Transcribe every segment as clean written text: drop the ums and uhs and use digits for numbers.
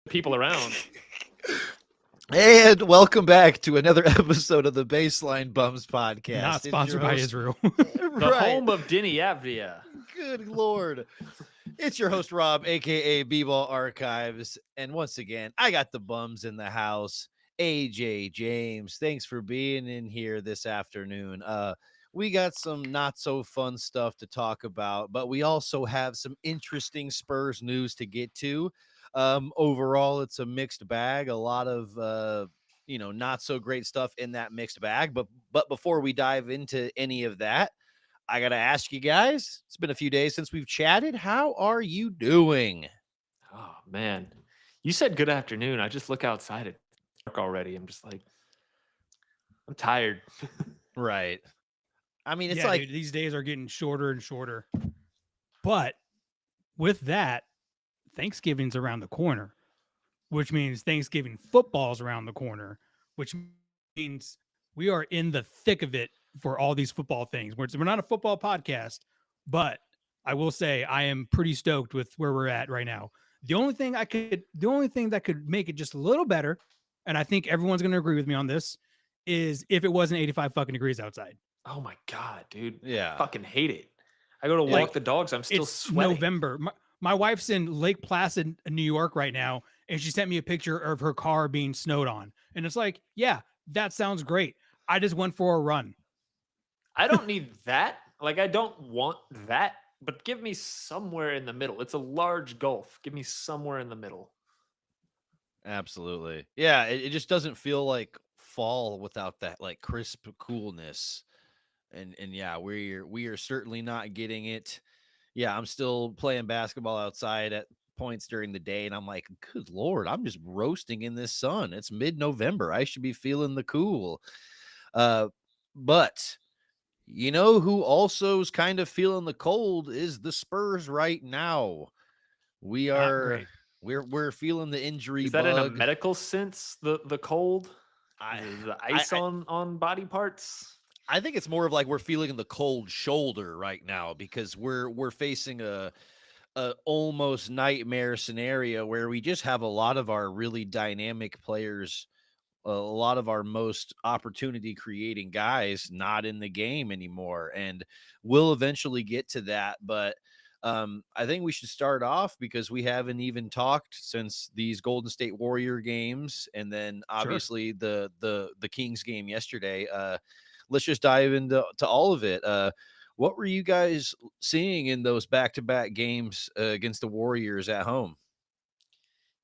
people around. And welcome back to another episode of the Baseline Bums podcast. Not It's your sponsored by host, Israel. The right? home of Denny Avdia. Good Lord. It's your host, Rob, aka B-Ball Archives. And once again, I got the bums in the house. AJ James, thanks for being in here this afternoon. We got some not so fun stuff to talk about, but we also have some interesting Spurs news to get to. Overall, it's a mixed bag. A lot of not so great stuff in that mixed bag. But before we dive into any of that, I gotta ask you guys. It's been a few days since we've chatted. How are you doing? Oh man, you said good afternoon. I just look outside. It's dark already. I'm just like, I'm tired. Right. I mean, it's yeah, like dude, these days are getting shorter and shorter. But with that, Thanksgiving's around the corner, which means Thanksgiving football's around the corner, which means we are in the thick of it for all these football things. We're not a football podcast, but I will say I am pretty stoked with where we're at right now. The only thing that could make it just a little better, and I think everyone's going to agree with me on this, is if it wasn't 85 fucking degrees outside. Oh my god, dude. Yeah. Fucking hate it. I go to walk Like, the dogs. I'm still it's sweating. November. My wife's in Lake Placid, New York right now, and she sent me a picture of her car being snowed on. And it's like, yeah, that sounds great. I just went for a run. I don't need that. Like, I don't want that. But give me somewhere in the middle. It's a large gulf. Give me somewhere in the middle. absolutely. Yeah, it just doesn't feel like fall without that like crisp coolness. And yeah, we are certainly not getting it. Yeah, I'm still playing basketball outside at points during the day, and I'm like, good Lord, I'm just roasting in this sun. It's mid-November. I should be feeling the cool. Uh, but you know who also is kind of feeling the cold is the Spurs right now. We Not are great. we're feeling the injury Is that in a bug. medical sense? The cold, I the I ice on body parts. I think it's more of like we're feeling the cold shoulder right now because we're facing a almost nightmare scenario where we just have a lot of our really dynamic players, a lot of our most opportunity creating guys not in the game anymore. And we'll eventually get to that. But I think we should start off because we haven't even talked since these Golden State Warrior games, and then Sure. obviously the Kings game yesterday. Let's just dive into all of it. What were you guys seeing in those back-to-back games against the Warriors at home?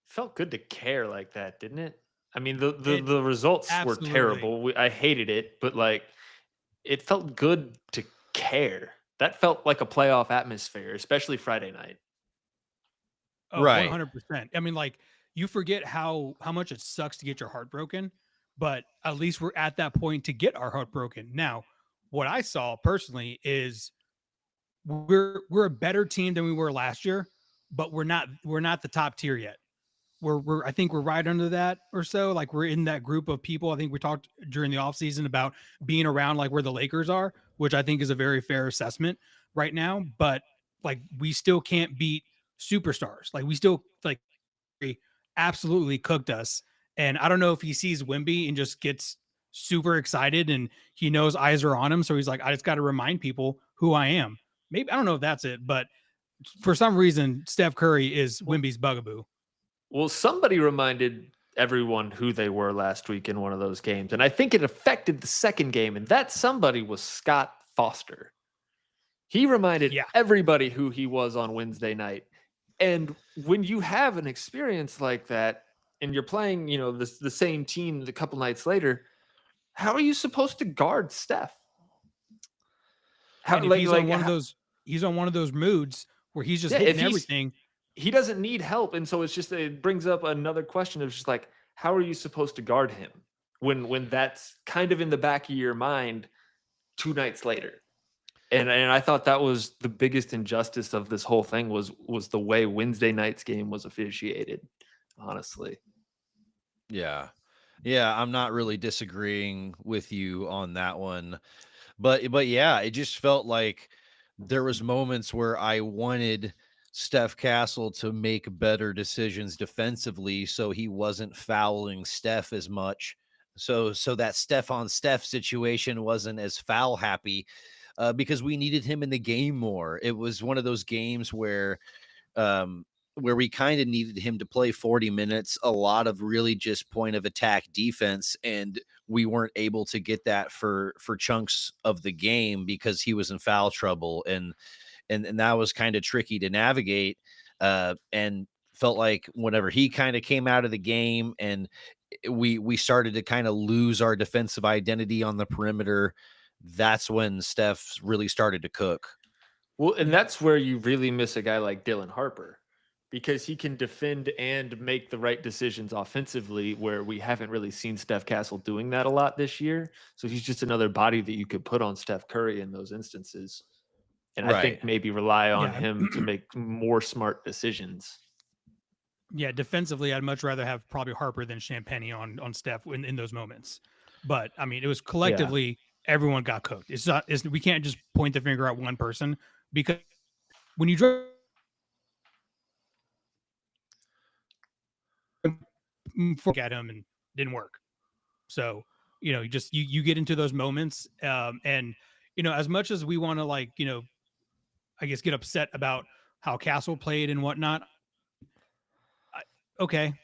Felt good to care like that, didn't it? I mean, the It the results were absolutely. terrible. I hated it, but like, it felt good to care. That felt like a playoff atmosphere, especially Friday night. Oh, Right. 100%. I mean, like, you forget how much it sucks to get your heart broken, but at least we're at that point to get our heart broken. Now, what I saw personally is we're a better team than we were last year, but we're not the top tier yet. We're I think we're right under that or so. Like, we're in that group of people. I think we talked during the offseason about being around like where the Lakers are, which I think is a very fair assessment right now. But like, we still can't beat superstars. Like, we still like absolutely cooked us. And I don't know if he sees Wemby and just gets super excited and he knows eyes are on him. So he's like, I just got to remind people who I am. Maybe I don't know if that's it, but for some reason, Steph Curry is Well, Wemby's bugaboo. well, somebody reminded everyone who they were last week in one of those games, and I think it affected the second game. And that somebody was Scott Foster. He reminded Yeah. everybody who he was on Wednesday night. And when you have an experience like that, and you're playing, the same team a couple nights later, how are you supposed to guard Steph? How And if how, he's on one of those moods where he's just yeah, hitting if everything. he doesn't need help, and so it's just it brings up another question of just like, how are you supposed to guard him when that's kind of in the back of your mind 2 nights later? And I thought that was the biggest injustice of this whole thing was the way Wednesday night's game was officiated, honestly. Yeah. Yeah, I'm not really disagreeing with you on that one. But yeah, it just felt like there was moments where I wanted Steph Castle to make better decisions defensively so he wasn't fouling Steph as much. So that Steph on Steph situation wasn't as foul happy because we needed him in the game more. It was one of those games um, where we kind of needed him to play 40 minutes, a lot of really just point of attack defense, and we weren't able to get that for chunks of the game because he was in foul trouble, and that was kind of tricky to navigate. And felt like whenever he kind of came out of the game and we started to kind of lose our defensive identity on the perimeter, that's when Steph really started to cook. Well, and that's where you really miss a guy like Dylan Harper because he can defend and make the right decisions offensively, where we haven't really seen Steph Castle doing that a lot this year. So he's just another body that you could put on Steph Curry in those instances. And I Right. think maybe rely on Yeah. him to make more smart decisions. Yeah, defensively, I'd much rather have probably Harper than Champagne on Steph in those moments. But I mean, it was collectively everyone got cooked. It's not. We can't just point the finger at one person because when you draw at him and didn't work. So you just you get into those moments, and as much as we want to I guess get upset about how Castle played and whatnot. Okay,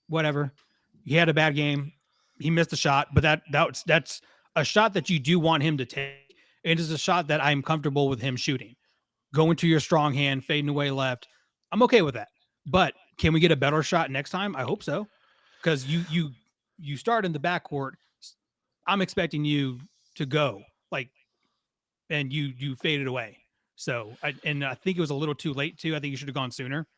whatever. He had a bad game. He missed a shot, but that's a shot that you do want him to take. It is a shot that I'm comfortable with him shooting. Going to your strong hand, fading away left. I'm okay with that. But can we get a better shot next time? I hope so. Because you start in the backcourt. I'm expecting you to go and you faded away. So I think it was a little too late too. I think you should have gone sooner.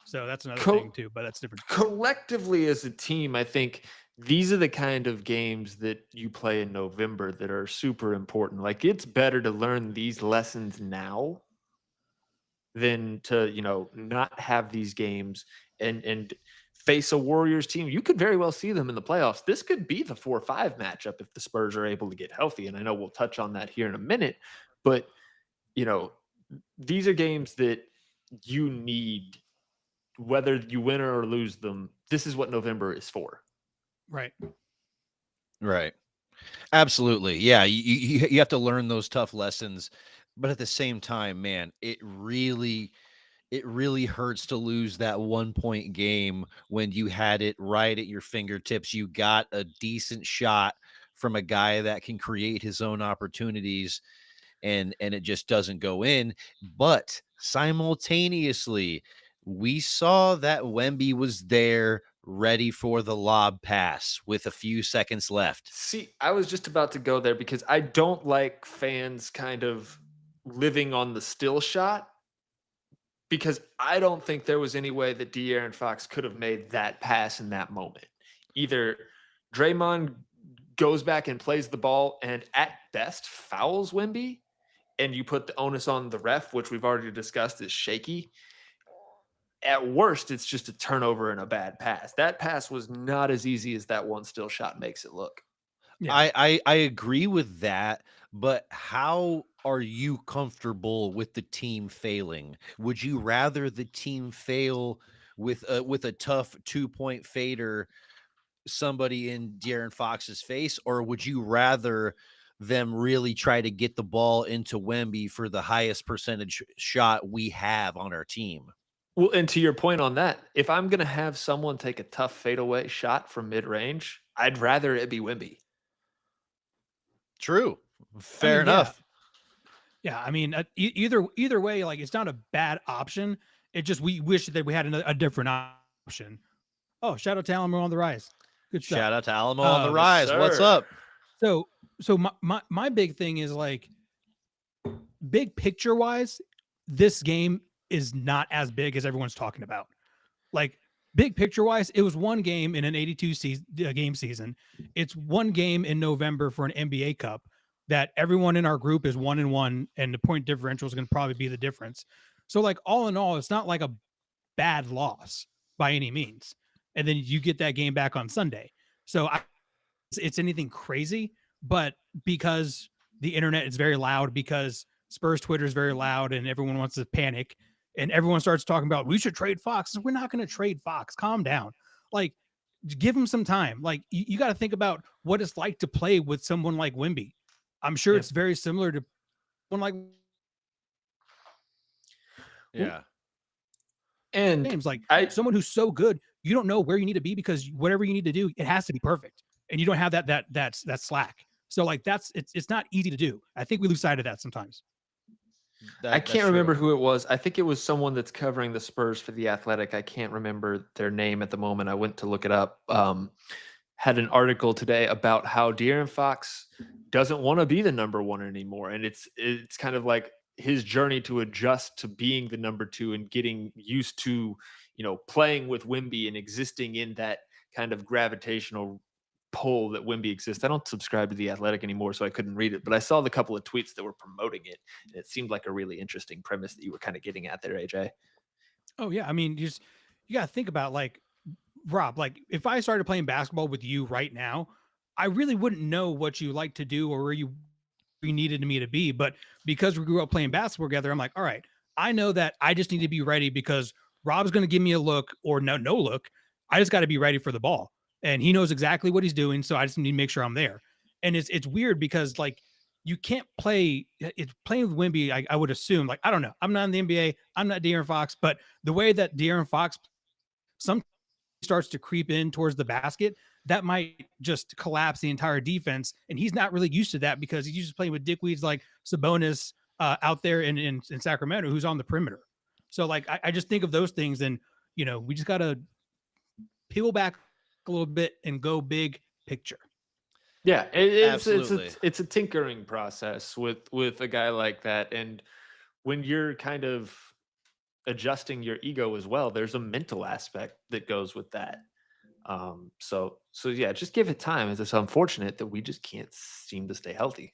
So that's another thing too, but that's different. Collectively as a team, I think these are the kind of games that you play in November that are super important. Like it's better to learn these lessons now than to, not have these games and face a Warriors team. You could very well see them in the playoffs. This could be the 4-5 matchup if the Spurs are able to get healthy. And I know we'll touch on that here in a minute, but these are games that you need. Whether you win or lose them, this is what November is for. Right. Absolutely. Yeah. You have to learn those tough lessons, but at the same time, man, it really hurts to lose that 1-point game when you had it right at your fingertips. You got a decent shot from a guy that can create his own opportunities, and it just doesn't go in. But simultaneously, we saw that Wemby was there ready for the lob pass with a few seconds left. See, I was just about to go there because I don't like fans kind of living on the still shot, because I don't think there was any way that De'Aaron Fox could have made that pass in that moment. Either Draymond goes back and plays the ball and at best fouls Wemby, and you put the onus on the ref, which we've already discussed is shaky. At worst, it's just a turnover and a bad pass. That pass was not as easy as that one still shot makes it look. Yeah. I agree with that, but how are you comfortable with the team failing? Would you rather the team fail with a tough 2-point fader, somebody in De'Aaron Fox's face, or would you rather them really try to get the ball into Wemby for the highest percentage shot we have on our team? Well, and to your point on that, if I'm going to have someone take a tough fadeaway shot from mid-range, I'd rather it be Wemby. True. Fair yeah. enough. Yeah, I mean, either way, like it's not a bad option. It just we wish that we had a different option. Oh, shout out to Alamo on the rise. Good stuff. Shout out to Alamo on the Yes, rise. What's sir. up? So my big thing is like, big picture wise, this game is not as big as everyone's talking about. Like big picture wise, it was one game in an 82 game season. It's one game in November for an NBA Cup that everyone in our group is 1-1, and the point differential is going to probably be the difference. So like all in all, it's not like a bad loss by any means. And then you get that game back on Sunday. So it's anything crazy, but because the internet is very loud, because Spurs Twitter is very loud and everyone wants to panic, and everyone starts talking about we should trade Fox. We're not going to trade Fox. Calm down. Like, give him some time. Like, you got to think about what it's like to play with someone like Wemby. I'm sure Yeah. it's very similar to one like Yeah. And James, like I someone who's so good, you don't know where you need to be because whatever you need to do, it has to be perfect, and you don't have that slack. So like it's not easy to do. I think we lose sight of that sometimes. I That's can't remember true. who it was. I think it was someone that's covering the Spurs for the Athletic. I can't remember their name at the moment. I went to look it up. Had an article today about how De'Aaron Fox doesn't want to be the number one anymore, and it's kind of like his journey to adjust to being the number two and getting used to, playing with Wemby and existing in that kind of gravitational pull that Wemby exists. I don't subscribe to the Athletic anymore, so I couldn't read it, but I saw the couple of tweets that were promoting it, and it seemed like a really interesting premise that you were kind of getting at there, AJ. Oh yeah, I mean, you got to think about like Rob. Like if I started playing basketball with you right now, I really wouldn't know what you like to do or where you needed me to be. But because we grew up playing basketball together, I'm like, all right, I know that I just need to be ready because Rob's going to give me a look or no look. I just got to be ready for the ball, and he knows exactly what he's doing. So I just need to make sure I'm there. And it's weird because like you can't play. It's playing with Wemby. I would assume like I don't know. I'm not in the NBA. I'm not De'Aaron Fox, but the way that De'Aaron Fox some starts to creep in towards the basket, that might just collapse the entire defense. And he's not really used to that because he's used to playing with dickweeds like Sabonis out there in Sacramento, who's on the perimeter. So like I just think of those things, and we just gotta peel back a little bit and go big picture. Yeah, Absolutely. it's a tinkering process with a guy like that, and when you're kind of adjusting your ego as well, there's a mental aspect that goes with that. So yeah, just give it time. It's unfortunate that we just can't seem to stay healthy.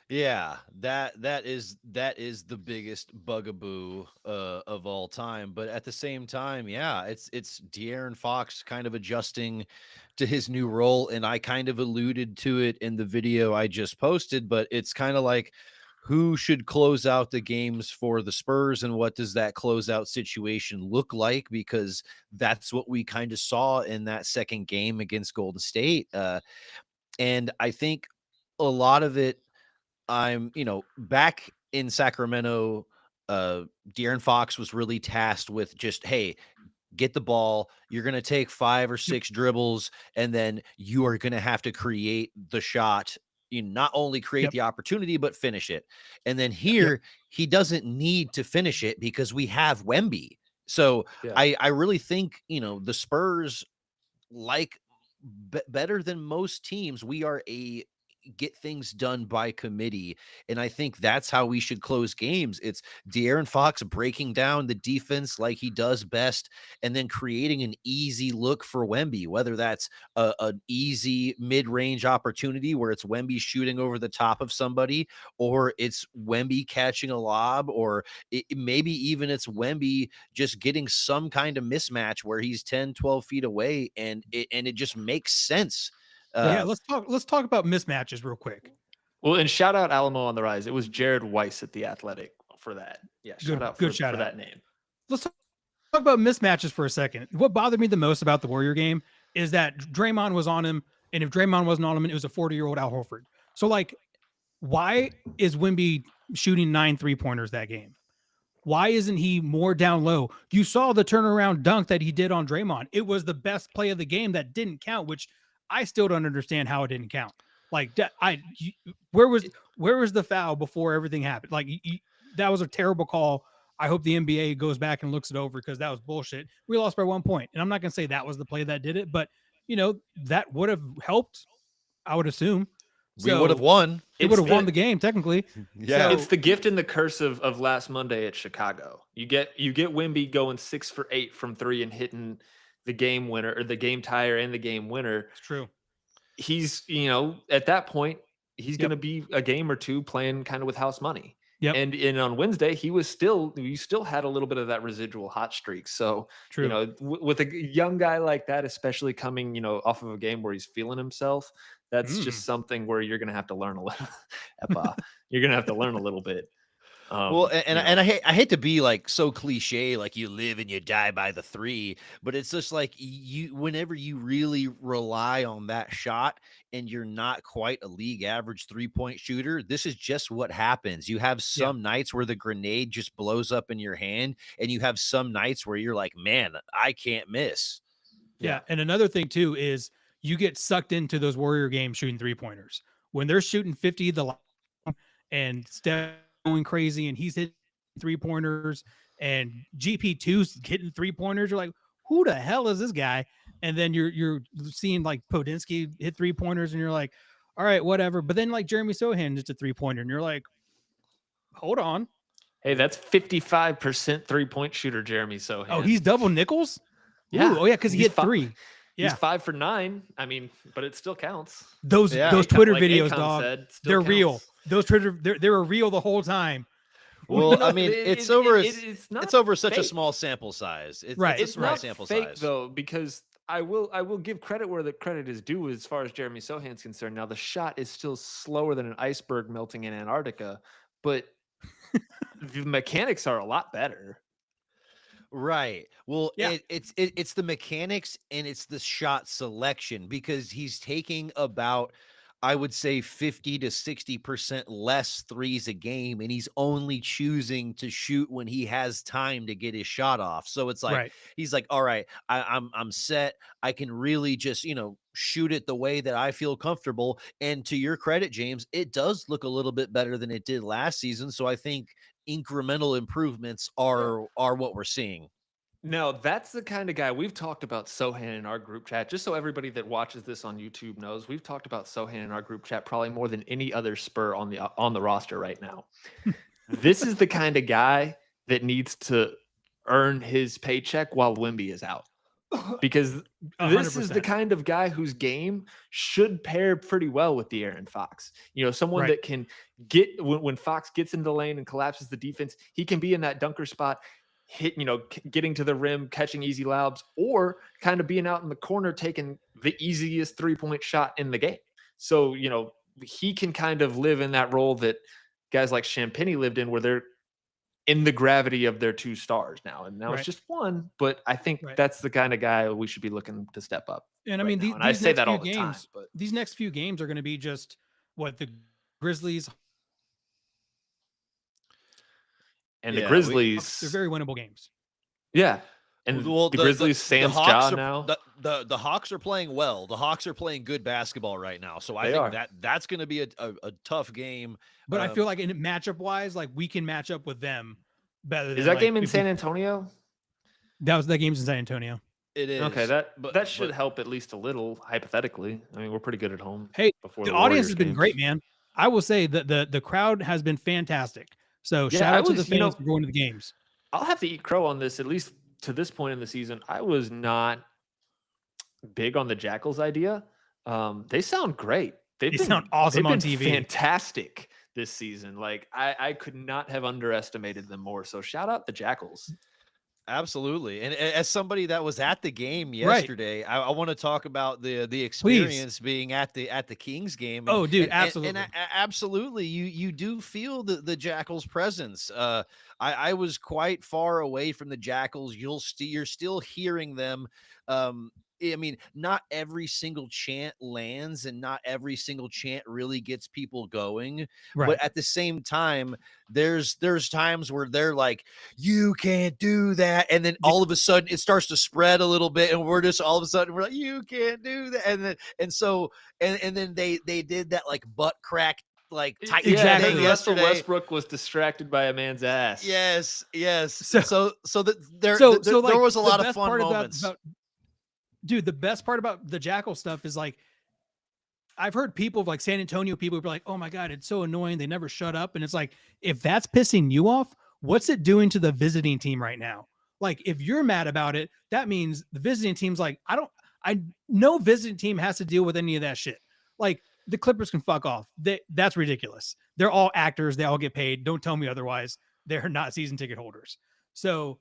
Yeah, that is the biggest bugaboo of all time. But at the same time, yeah, it's De'Aaron Fox kind of adjusting to his new role, and I kind of alluded to it in the video I just posted. But it's kind of like who should close out the games for the Spurs, and what does that closeout situation look like? Because that's what we kind of saw in that second game against Golden State, and I think a lot of it back in Sacramento, De'Aaron Fox was really tasked with just, hey, get the ball. You're going to take 5 or 6 dribbles, and then you are going to have to create the shot. You not only create Yep. the opportunity, but finish it. And then Yep. here, he doesn't need to finish it because we have Wemby. So Yeah. I really think, the Spurs, like better than most teams, we are a get things done by committee. And I think that's how we should close games. It's De'Aaron Fox breaking down the defense like he does best, and then creating an easy look for Wemby, whether that's an easy mid-range opportunity where it's Wemby shooting over the top of somebody, or it's Wemby catching a lob, or maybe even it's Wemby just getting some kind of mismatch where he's 10, 12 feet away, and it just makes sense. Yeah, let's talk about mismatches real quick. Well, and shout out Alamo on the Rise. It was Jared Weiss at the Athletic for that. Yeah, shout out Good for, shout for out. that name. Let's talk about mismatches for a second. What bothered me the most about the Warrior game is that Draymond was on him, and if Draymond wasn't on him, it was a 40-year-old Al Horford. So like, why is Wemby shooting 9 3-pointers that game? Why isn't he more down low? You saw the turnaround dunk that he did on Draymond. It was the best play of the game that didn't count, which I still don't understand how it didn't count. Like where was the foul before everything happened? Like that was a terrible call. I hope the NBA goes back and looks it over because that was bullshit. We lost by 1 point, and I'm not going to say that was the play that did it, but that would have helped, I would assume. We would have won. It would have won the game technically. Yeah. It's the gift and the curse of last Monday at Chicago. You get Wemby going 6 for 8 from 3 and hitting the game winner or the game tire and the game winner. It's true. He's, at that point, he's going to be a game or two playing kind of with house money. Yep. And on Wednesday, you still had a little bit of that residual hot streak. So, True. with a young guy like that, especially coming, off of a game where he's feeling himself, that's just something where you're going to have to learn a little. You're going to have to learn a little bit. Well, and, You and know, I hate to be like so cliche, like you live and you die by the three, but it's just like you, whenever you really rely on that shot and you're not quite a league average 3-point shooter, this is just what happens. You have Yeah. some nights where the grenade just blows up in your hand, and you have some nights where you're like, man, I can't miss. Yeah. And another thing too is you get sucked into those Warrior games shooting 3-pointers. When they're shooting 50 the line and Steph going crazy and he's hitting 3-pointers and GP2's hitting 3-pointers, you're like, who the hell is this guy? And then you're seeing like Podinsky hit 3-pointers and you're like, all right, whatever. But then like Jeremy Sohan hits a 3-pointer and you're like, hold on. hey, that's 55% 3-point shooter, Jeremy Sohan. Oh, he's double nickels? Yeah. Ooh, oh yeah, because he He's hit 3. Yeah. He's 5 for 9. I mean, but it still counts. Those Yeah. Twitter Like videos, Akon dog, said, still they're counts. real. Those Twitter, they were real the whole time. Well, No, I mean, it's not it's over such a fake. small sample size. Right. It's a It's small not sample fake size. though, because I will give credit where the credit is due as far as Jeremy Sohan's concerned. Now the shot is still slower than an iceberg melting in Antarctica, but the mechanics are a lot better. Right. Well, Yeah. it's the mechanics and it's the shot selection, because he's taking about, I would say, 50 to 60% less threes a game, and he's only choosing to shoot when he has time to get his shot off. So it's like Right. he's like, all right, I'm set. I can really just, shoot it the way that I feel comfortable. And to your credit, James, it does look a little bit better than it did last season. So I think incremental improvements are what we're seeing. Now, that's the kind of guy we've talked about Sohan in our group chat. Just so everybody that watches this on YouTube knows, we've talked about Sohan in our group chat probably more than any other Spur on the roster right now. This is the kind of guy that needs to earn his paycheck while Wemby is out. Because this is the 100%. kind of guy whose game should pair pretty well with the Aaron Fox. Someone Right. that can get when Fox gets into the lane and collapses the defense, he can be in that dunker spot, getting to the rim, catching easy lobs, or kind of being out in the corner, taking the easiest 3-point shot in the game. So, he can kind of live in that role that guys like Champagny lived in, where they're in the gravity of their 2 stars now. And now Right. it's just one, but I think Right. that's the kind of guy we should be looking to step up. And I right mean, now. these And I say next that few all the time, games, but these next few games are going to be just what the Grizzlies and Yeah, the they're Grizzlies, very winnable games. yeah. And Well, the Grizzlies, Sam's Hawks jaw are, now. The Hawks are playing well. The Hawks are playing good basketball right now. So I They think are. that's going to be a tough game. But I feel like in matchup wise, like we can match up with them better. Is than, that like, game in if we- San Antonio? That game's in San Antonio. it is Okay, that should but- help at least a little, hypothetically. I mean, we're pretty good at home. Hey, before the the audience Warriors has been games. great, man. I will say that the crowd has been fantastic. So Yeah, shout I out to the was, you fans know- for going to the games. I'll have to eat crow on this, at least to this point in the season. I was not big on the Jackals idea. They sound great. They sound awesome they've on been TV. Fantastic this season. Like I could not have underestimated them more. So shout out the Jackals. Absolutely. And as somebody that was at the game Right. yesterday, I want to talk about the experience being at the Kings game. Oh, dude, and absolutely. Absolutely, you do feel the Jackals' presence. I was quite far away from the Jackals. You're still hearing them. I mean, not every single chant lands and not every single chant really gets people going. Right. But at the same time, there's times where they're like, you can't do that. And then all of a sudden it starts to spread a little bit. And we're just all of a sudden we're like, you can't do that. And then they did that like butt crack, like tight Exactly. thing Russell yesterday. Westbrook was distracted by a man's ass. Yes. So There like, was a the lot of best fun part moments. Dude, the best part about the Jackal stuff is like, I've heard people like San Antonio people be like, oh my God, it's so annoying. They never shut up. And it's like, if that's pissing you off, what's it doing to the visiting team right now? Like, if you're mad about it, that means the visiting team's like, no visiting team has to deal with any of that shit. Like, the Clippers can fuck off. That's ridiculous. They're all actors. They all get paid. Don't tell me otherwise. They're not season ticket holders. So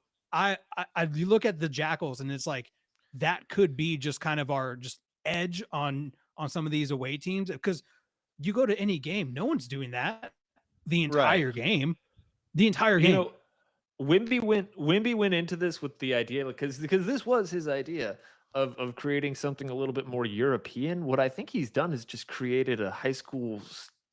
you look at the Jackals and it's like, that could be just kind of our just edge on some of these away teams, because you go to any game, no one's doing that the entire game. the entire You game. know, Wemby went into this with the idea because this was his idea of creating something a little bit more European. What I think he's done is just created a high school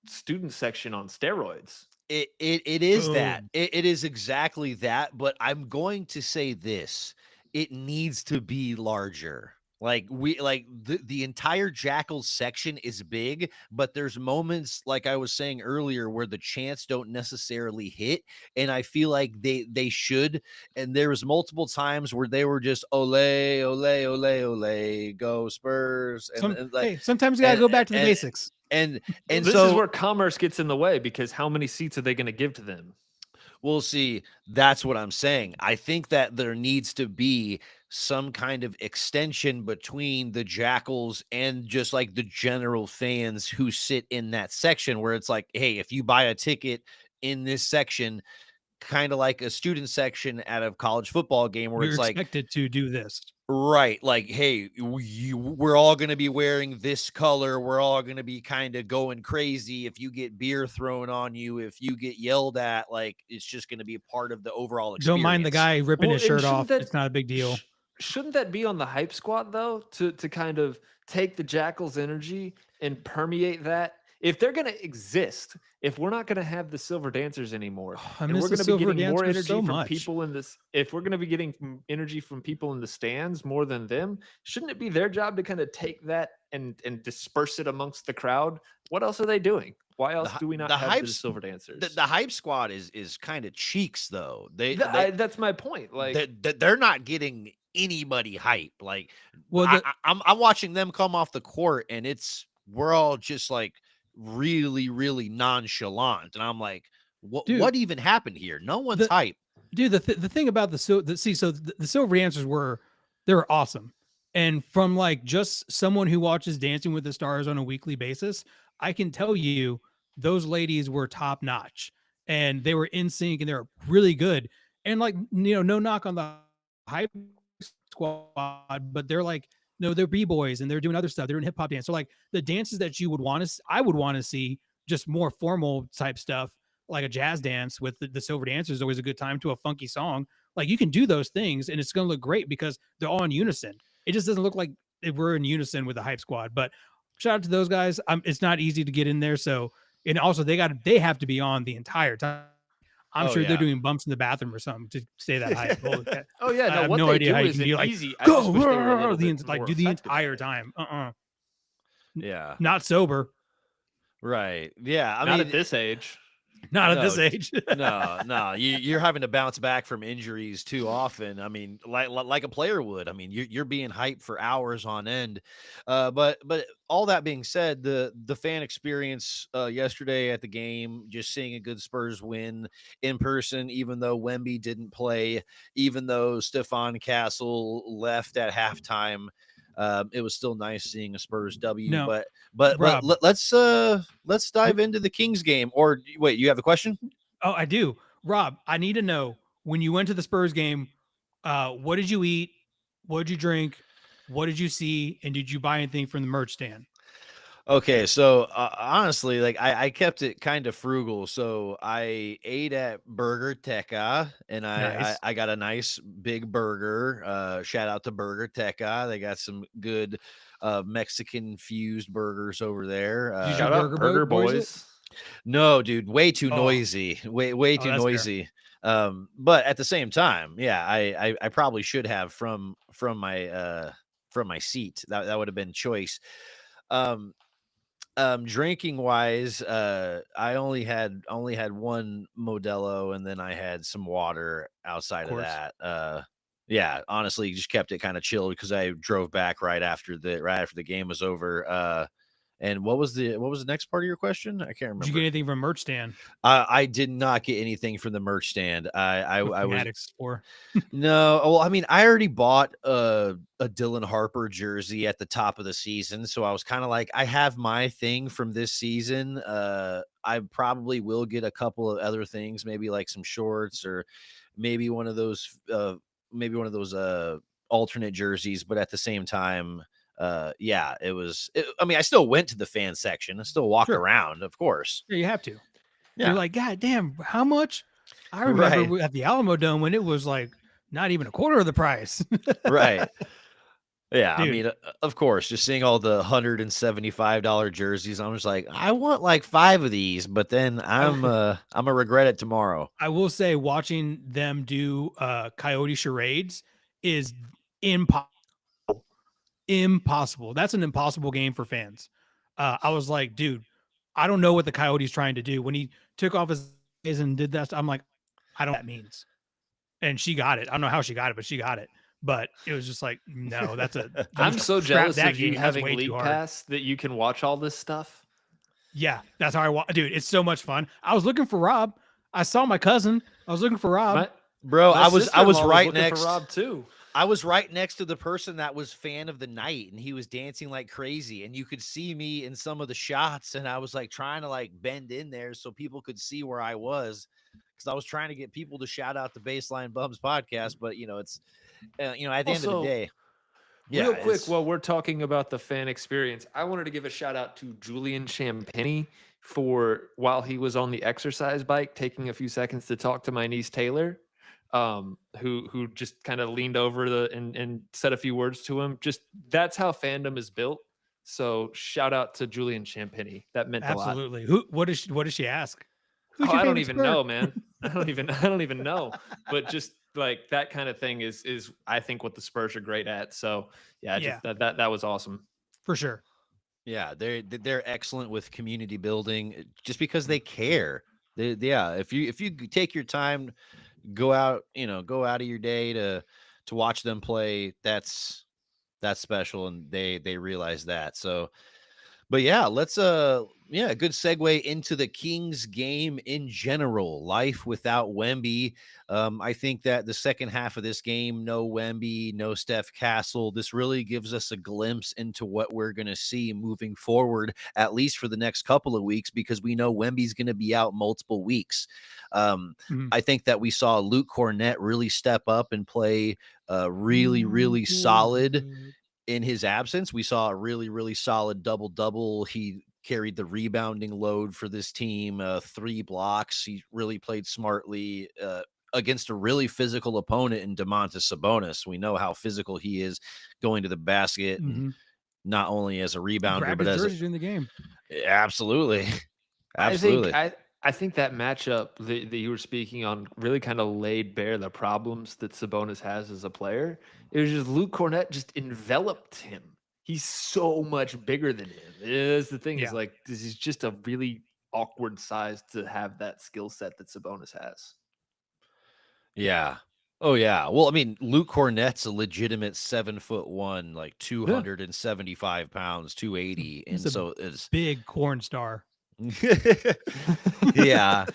student section on steroids. It is that. Boom. It is exactly that, but I'm going to say this. It needs to be larger. Like the entire Jackals section is big, but there's moments like I was saying earlier where the chants don't necessarily hit, and I feel like they should. And there was multiple times where they were just ole ole ole ole go Spurs, and like Hey, sometimes you gotta go back to the and basics. and This so is where commerce gets in the way because how many seats are they going to give to them? we'll see. That's what I'm saying. I think that there needs to be some kind of extension between the Jackals and just like the general fans who sit in that section where it's like, hey, if you buy a ticket in this section, kind of like a student section at a college football game where You're it's like, expected to do this. right, like, hey, we're all going to be wearing this color. We're all going to be kind of going crazy. If you get beer thrown on you, if you get yelled at, like, it's just going to be a part of the overall experience. Don't mind the guy ripping Well, his and shirt shouldn't off. that- It's not a big deal. Shouldn't that be on the hype squad though, to kind of take the Jackals' energy and permeate that? If they're going to exist, if we're not going to have the Silver Dancers anymore, I and miss we're the going to be Silver getting more Dancers energy so from much. people in this, if we're going to be getting energy from people in the stands more than them, shouldn't it be their job to kind of take that and disperse it amongst the crowd? What else are they doing? Why else do we not the have the hypes- Silver Dancers? The hype squad is kind of cheeks though. That's my point. Like, they're not getting anybody hype. Like, Well, I'm watching them come off the court, and we're all just like really really nonchalant, and I'm like, Dude, what even happened here? No one's hype. dude, the thing about the Silver Dancers they were awesome, and from like just someone who watches Dancing with the Stars on a weekly basis, I can tell you those ladies were top notch, and they were in sync, and they were really good. And like, no knock on the hype squad, but they're like, no, they're b-boys and they're doing other stuff. They're doing hip hop dance. So like the dances that you would want to, I would want to see just more formal type stuff, like a jazz dance with the Silver Dancers is always a good time to a funky song. Like you can do those things and it's going to look great because they're all in unison. It just doesn't look like we're in unison with the hype squad, but shout out to those guys. It's not easy to get in there. So, and also they have to be on the entire time. I'm sure they're doing bumps in the bathroom or something to stay that hype. oh yeah, I no, have what no they idea do how you is can be like, easy. I go just wish they were a little bit like more do the effective at entire it. time. Yeah, Not sober. right. Yeah, I Not mean, at this age. Not at No, this age. no, you're having to bounce back from injuries too often. I mean, like a player would. I mean, you're being hyped for hours on end. But all that being said, the fan experience yesterday at the game, just seeing a good Spurs win in person, even though Wemby didn't play, even though Stefan Castle left at halftime. It was still nice seeing a Spurs W. No, But Rob. let's dive into the Kings game. Or wait, you have a question? Oh, I do. Rob, I need to know when you went to the Spurs game, what did you eat? What did you drink? What did you see? And did you buy anything from the merch stand? Okay, so honestly, like I kept it kind of frugal. So I ate at Burger Teca, and Nice. I got a nice big burger. Shout out to Burger Teca. They got some good Mexican fused burgers over there. Did you Shout Burger out Burger Boys it? Boys. No, dude, way too Oh. noisy. Way too that's fair. noisy. But at the same time, yeah, I probably should have from my seat. That would have been choice. Drinking wise, I only had one Modelo, and then I had some water outside of course. that. Yeah, honestly, just kept it kind of chilled because I drove back right after the game was over. And what was the next part of your question? I can't Did remember. you get anything from merch stand? I did not get anything from the merch stand. I was Addicts for. no. Well, I mean, I already bought a Dylan Harper jersey at the top of the season, so I was kind of like, I have my thing from this season. I probably will get a couple of other things, maybe like some shorts or maybe one of those alternate jerseys. But at the same time, yeah, I mean, I still went to the fan section. I still walked Sure. around, of course. Yeah, you have to. Yeah. You're like, God damn, how much? I remember Right. at the Alamo Dome when it was like not even a quarter of the price. Right. Yeah, I Dude. mean, of course, just seeing all the $175 jerseys, I'm just like, I want like 5 of these, but then I'm gonna regret it tomorrow. I will say watching them do coyote charades is impossible. Impossible. That's an impossible game for fans. I was like, dude, I don't know what the coyote's trying to do. When he took off his and did that, I'm like, I don't know what that means. And she got it. I don't know how she got it, but she got it. But it was just like, no, that's a. I'm so jealous that of you game. That's having way too League hard. Pass that you can watch all this stuff. Yeah, that's how I watch. Dude, it's so much fun. I was looking for Rob. I saw my cousin. I was looking for Rob. Bro, My I was sister-in-law right looking next for Rob too. I was right next to the person that was fan of the night, and he was dancing like crazy, and you could see me in some of the shots, and I was like trying to like bend in there so people could see where I was, because I was trying to get people to shout out the Baseline Bums podcast. But it's at the end of the Also, day, real quick, while we're talking about the fan experience, I wanted to give a shout out to Julian Champagny for, while he was on the exercise bike, taking a few seconds to talk to my niece Taylor, who just kind of leaned over and said a few words to him. Just that's how fandom is built. So shout out to Julian Champagny. That meant a lot. Absolutely. What does she ask? Who's Oh, your I don't favorite even Spur? know, man. I don't even know. But just like that kind of thing is I think what the Spurs are great at. So yeah, Yeah. just that was awesome. For sure. yeah, they're excellent with community building, just because they care. If you take your time, go out of your day to watch them play, that's special, and they realize that. So, but yeah, let's good segue into the Kings game in general. Life without Wemby. I think that the second half of this game, no Wemby, no Steph Castle, this really gives us a glimpse into what we're going to see moving forward, at least for the next couple of weeks, because we know Wemby's going to be out multiple weeks. I think that we saw Luke Cornett really step up and play really, really solid in his absence. We saw a really, really solid double-double. He carried the rebounding load for this team, 3 blocks. He really played smartly against a really physical opponent in Domantas Sabonis. We know how physical he is going to the basket, and not only as a rebounder, Grabbed but his as jersey during the game. Absolutely. Absolutely. I think that matchup that you were speaking on really kind of laid bare the problems that Sabonis has as a player. It was just Luke Cornett just enveloped him. He's so much bigger than him. Is the thing. Yeah. Is like this is just a really awkward size to have that skill set that Sabonis has. Yeah. Oh yeah. Well, I mean, Luke Cornett's a legitimate 7'1", like 275 pounds, 280, and He's a so it's big corn star. yeah.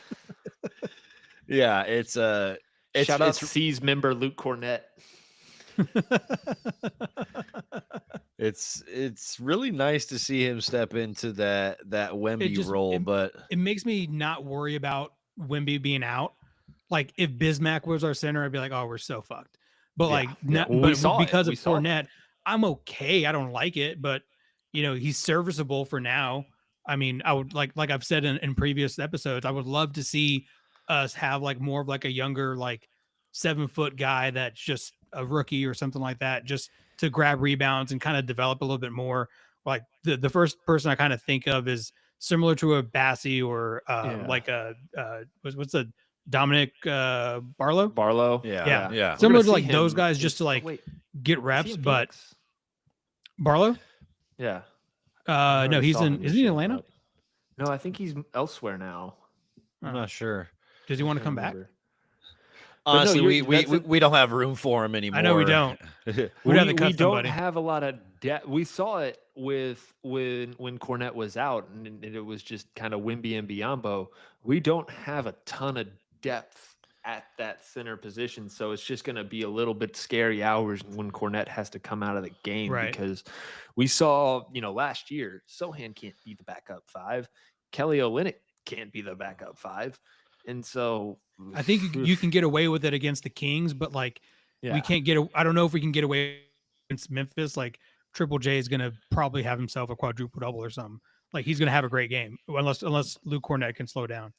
Yeah, it's Shout out it's C's member Luke Cornett. it's really nice to see him step into that Wemby role, but it makes me not worry about Wemby being out. Like if Bismack was our center, I'd be like, oh, we're so fucked. But because of Cornett, I'm okay. I don't like it, but he's serviceable for now. I mean, I would like I've said in previous episodes, I would love to see us have like more of like a younger, like 7-foot guy that's just a rookie or something like that, just to grab rebounds and kind of develop a little bit more. Like the first person I kind of think of is similar to a Bassie or like a what's the Dominic Barlow? Barlow. Yeah. Similar to like those guys, just to like get reps. But Barlow? Yeah. No, isn't he in Atlanta? No, I think he's elsewhere now. I'm not sure. Does he want to come back? Honestly, we don't have room for him anymore. I know we don't. We don't have a lot of depth. We saw it with when Cornett was out, and it was just kind of Wemby and Biyombo. We don't have a ton of depth at that center position, so it's just going to be a little bit scary hours when Cornett has to come out of the game, because we saw, last year, Sohan can't be the backup 5, Kelly Olynyk can't be the backup 5, and so I think you can get away with it against the Kings, but we can't get. I don't know if we can get away against Memphis. Like Triple J is going to probably have himself a quadruple double or something. Like he's going to have a great game unless Luke Cornett can slow down.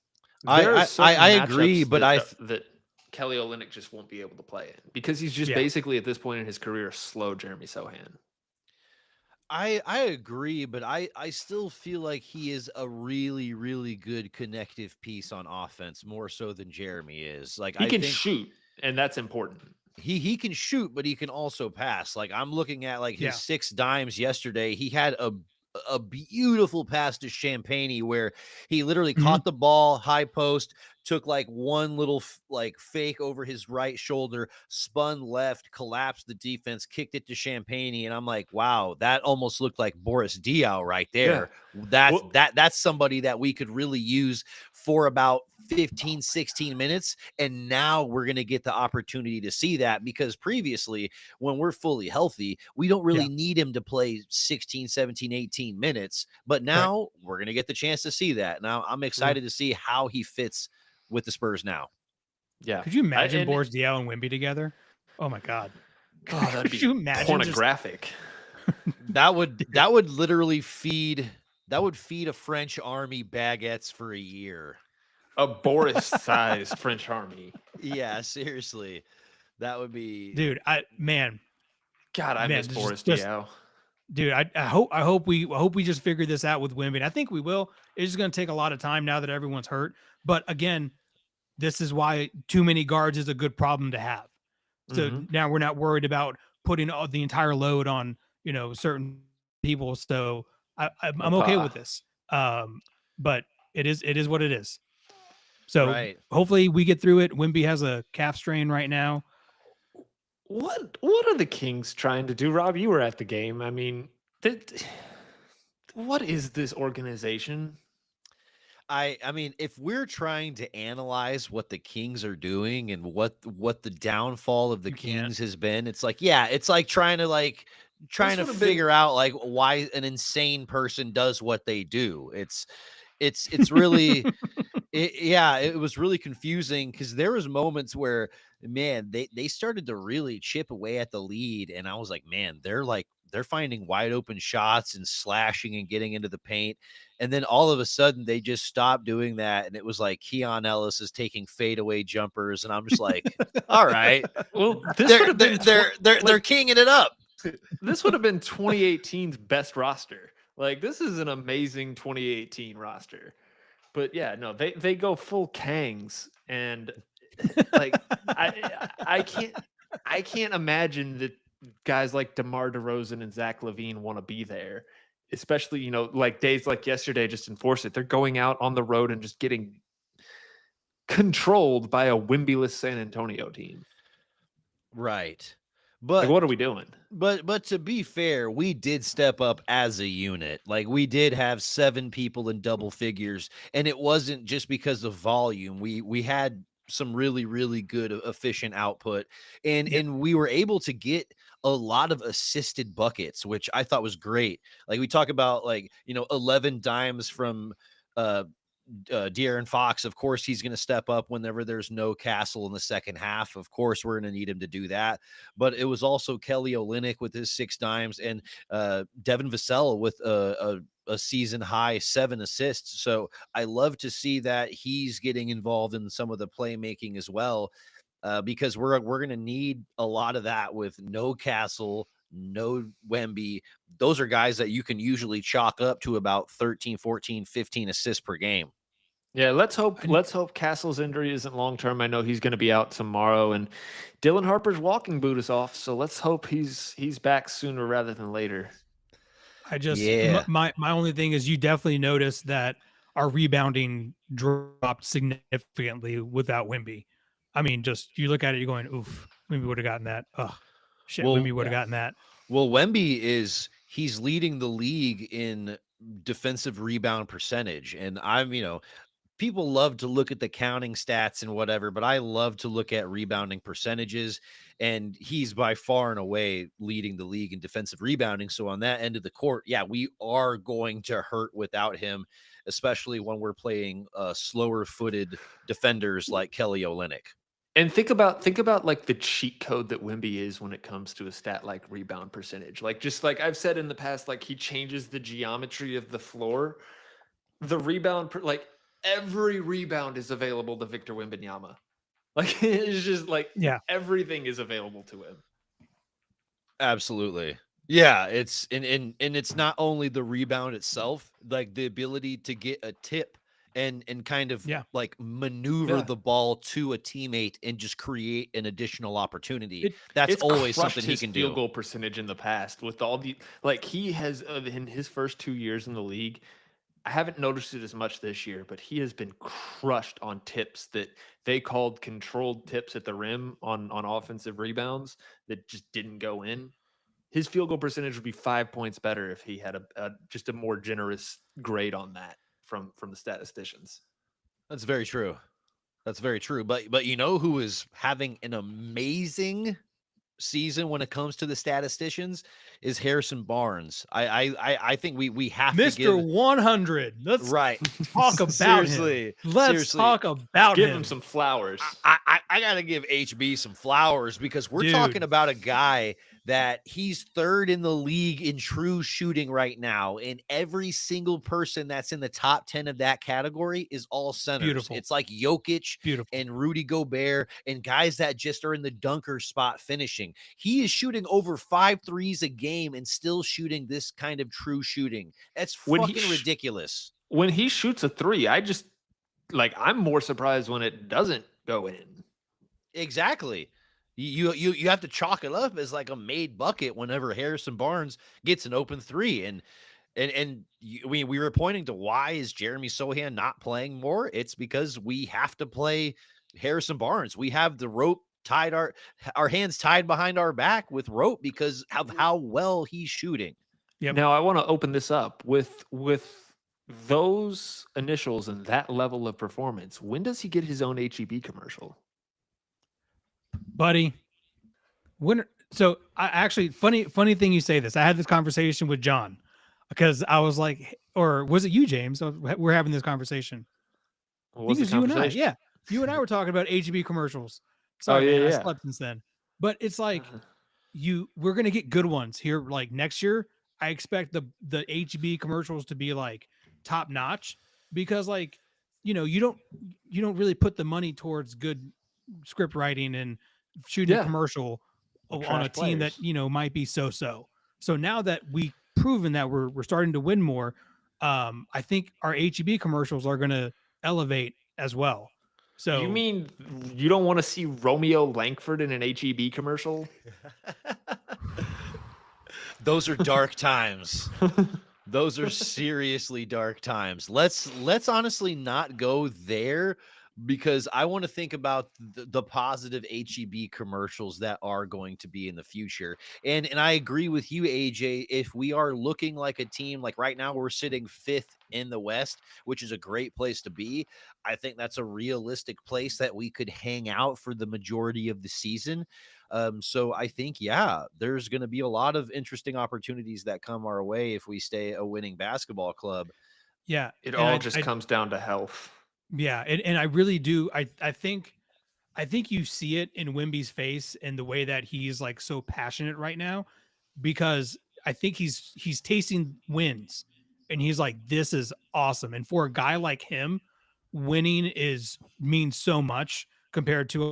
There are certain I agree, matchups but that Kelly Olynyk just won't be able to play in because he's just Yeah. basically at this point in his career slow Jeremy Sohan. I agree, but I still feel like he is a really, really good connective piece on offense, more so than Jeremy is. Like He I can think shoot, and that's important. he can shoot, but he can also pass. Like I'm looking at like his Yeah. 6 dimes yesterday. He had a beautiful pass to Champagne where he literally Mhm. caught the ball high post, took like one little like fake over his right shoulder, spun left, collapsed the defense, kicked it to Champagne, and I'm like, wow, that almost looked like Boris Diaw right Yeah. there. That's Well, that's somebody that we could really use for about 15 16 minutes, and now we're going to get the opportunity to see that, because previously when we're fully healthy, we don't Yeah. really need him to play 16 17 18 minutes, but Right. now we're going to get the chance to see that. Now I'm excited to see how he fits with the Spurs now. yeah. Could you imagine And Boris Diaw and Wemby together? Oh my God. oh, that'd Could be you imagine just pornographic. That would literally feed a French army baguettes for a year. A Boris-sized French army. Yeah, seriously. That would be dude, God, I miss Boris just Diaw. dude, I hope we just figure this out with Wemby. And I think we will. It's just going to take a lot of time now that everyone's hurt. But again, this is why too many guards is a good problem to have. So Mhm. now we're not worried about putting all the entire load on certain people. So I'm okay with this. But it is what it is. So right. hopefully we get through it. Wemby has a calf strain right now. What are the Kings trying to do? Rob, you were at the game. I mean, what is this organization? I mean, if we're trying to analyze what the Kings are doing and what the downfall of the We can't. Kings has been, it's like, yeah, it's like trying to This would have been figure out like why an insane person does what they do. It's really it was really confusing, because there was moments where, man, they started to really chip away at the lead, and I was like, man, they're finding wide open shots and slashing and getting into the paint, and then all of a sudden they just stopped doing that, and it was like Keon Ellis is taking fadeaway jumpers, and I'm just like, all right, Well, this would have been they're kinging it up. this would have been 2018's best roster. Like, this is an amazing 2018 roster. But yeah, no, they go full Kangs, and like I can't imagine that guys like DeMar DeRozan and Zach LaVine want to be there, especially like days like yesterday. Just enforce it. They're going out on the road and just getting controlled by a Wemby-less San Antonio team. Right. Like, But what are we doing? But to be fair, we did step up as a unit. Like, we did have 7 people in double figures, and it wasn't just because of volume. We had some really, really good efficient output, and Yeah. we were able to get a lot of assisted buckets, which I thought was great. Like, we talk about 11 dimes from uh De'Aaron Fox. Of course, he's going to step up whenever there's no Castle in the second half. Of course, we're going to need him to do that. But it was also Kelly Olynyk with his 6 dimes, and Devin Vassell with a season high 7 assists. So I love to see that he's getting involved in some of the playmaking as well, because we're going to need a lot of that with no Castle, no Wemby. Those are guys that you can usually chalk up to about 13, 14, 15 assists per game. Yeah, let's hope And Castle's injury isn't long term. I know he's going to be out tomorrow, and Dylan Harper's walking boot is off, so let's hope he's back sooner rather than later. I just Yeah. my only thing is you definitely noticed that our rebounding dropped significantly without Wemby. I mean, just you look at it, you're going, oof, Wemby would have gotten that. Oh, shit, Well, Wemby would have gotten that. Well, he's leading the league in defensive rebound percentage. And people love to look at the counting stats and whatever, but I love to look at rebounding percentages. And he's by far and away leading the league in defensive rebounding. So on that end of the court, yeah, we are going to hurt without him, especially when we're playing slower footed defenders like Kelly Olynyk. And think about like the cheat code that Wemby is when it comes to a stat like rebound percentage. Like, just like I've said in the past, like he changes the geometry of the floor. The rebound, like every rebound is available to Victor Wembanyama. Like it's just like Yeah. everything is available to him. Absolutely. Yeah, it's and it's not only the rebound itself, like the ability to get a tip and kind of Yeah. like maneuver Yeah. the ball to a teammate and just create an additional opportunity. It- That's It's always crushed something he his can field do. goal percentage in the past with all the like he has in his first 2 years in the league. I haven't noticed it as much this year, but he has been crushed on tips that they called controlled tips at the rim on offensive rebounds that just didn't go in. His field goal percentage would be 5 points better if he had a just a more generous grade on that from the statisticians. That's very true. That's very true. But you know who is having an amazing season when it comes to the statisticians is Harrison Barnes. I think we have to Mr. give 100. Let's right. talk about Seriously, him. Let's seriously. talk about Give him. him some flowers. I gotta give HB some flowers because we're talking Dude. about a guy that he's third in the league in true shooting right now, and every single person that's in the top 10 of that category is all centers. Beautiful. It's like Jokic Beautiful. and Rudy Gobert and guys that just are in the dunker spot finishing. He is shooting over 5 threes a game and still shooting this kind of true shooting. That's When he fucking ridiculous. When he shoots a three, I just like I'm more surprised when it doesn't go in. Exactly. You have to chalk it up as like a made bucket whenever Harrison Barnes gets an open three, and we were pointing to why is Jeremy Sohan not playing more? It's because we have to play Harrison Barnes. We have the rope tied our hands tied behind our back with rope because of how well he's shooting. Yep. Now I want to open this up with those initials and that level of performance. When does he get his own HEB commercial? Buddy. So I actually funny thing you say this. I had this conversation with John because I was like, or was it you, James? We're having this conversation. What I was think it the was you and I. conversation? Yeah. You and I were talking about HEB commercials. Sorry, yeah, man, I yeah. slept since then. But it's like we're gonna get good ones here. Like next year, I expect the HEB commercials to be like top notch because like you don't really put the money towards good script writing and shooting a Yeah. commercial Or on a trash team that players. might be so. So now that we've proven that we're starting to win more, I think our HEB commercials are going to elevate as well. So You mean you don't want to see Romeo Langford in an HEB commercial? Those are dark times. Those are seriously dark times. Let's honestly not go there because I want to think about the positive HEB commercials that are going to be in the future. And I agree with you, AJ. If we are looking like a team, like right now we're sitting 5th in the West, which is a great place to be. I think that's a realistic place that we could hang out for the majority of the season. So I think, yeah, there's going to be a lot of interesting opportunities that come our way if we stay a winning basketball club. yeah, It and all just comes down to health. yeah, and I really do. I think you see it in Wemby's face and the way that he's like so passionate right now, because I think he's tasting wins, and he's like, this is awesome. And for a guy like him, winning means so much compared to a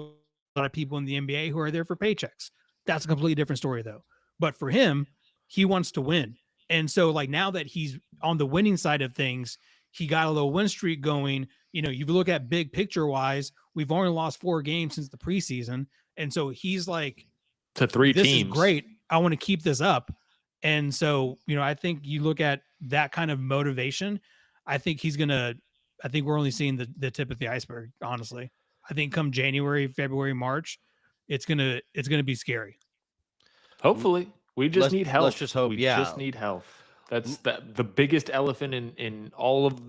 lot of people in the NBA who are there for paychecks. That's a completely different story though. But for him, he wants to win. And so like now that he's on the winning side of things, he got a little win streak going. You look at big picture wise, we've only lost 4 games since the preseason. And so he's like, To 3 this teams. is great. I want to keep this up. And so, I think you look at that kind of motivation. I think we're only seeing the tip of the iceberg, honestly. I think come January, February, March, it's gonna be scary. Hopefully. We just need health. Let's just hope, we yeah. just need health. That's the biggest elephant in all of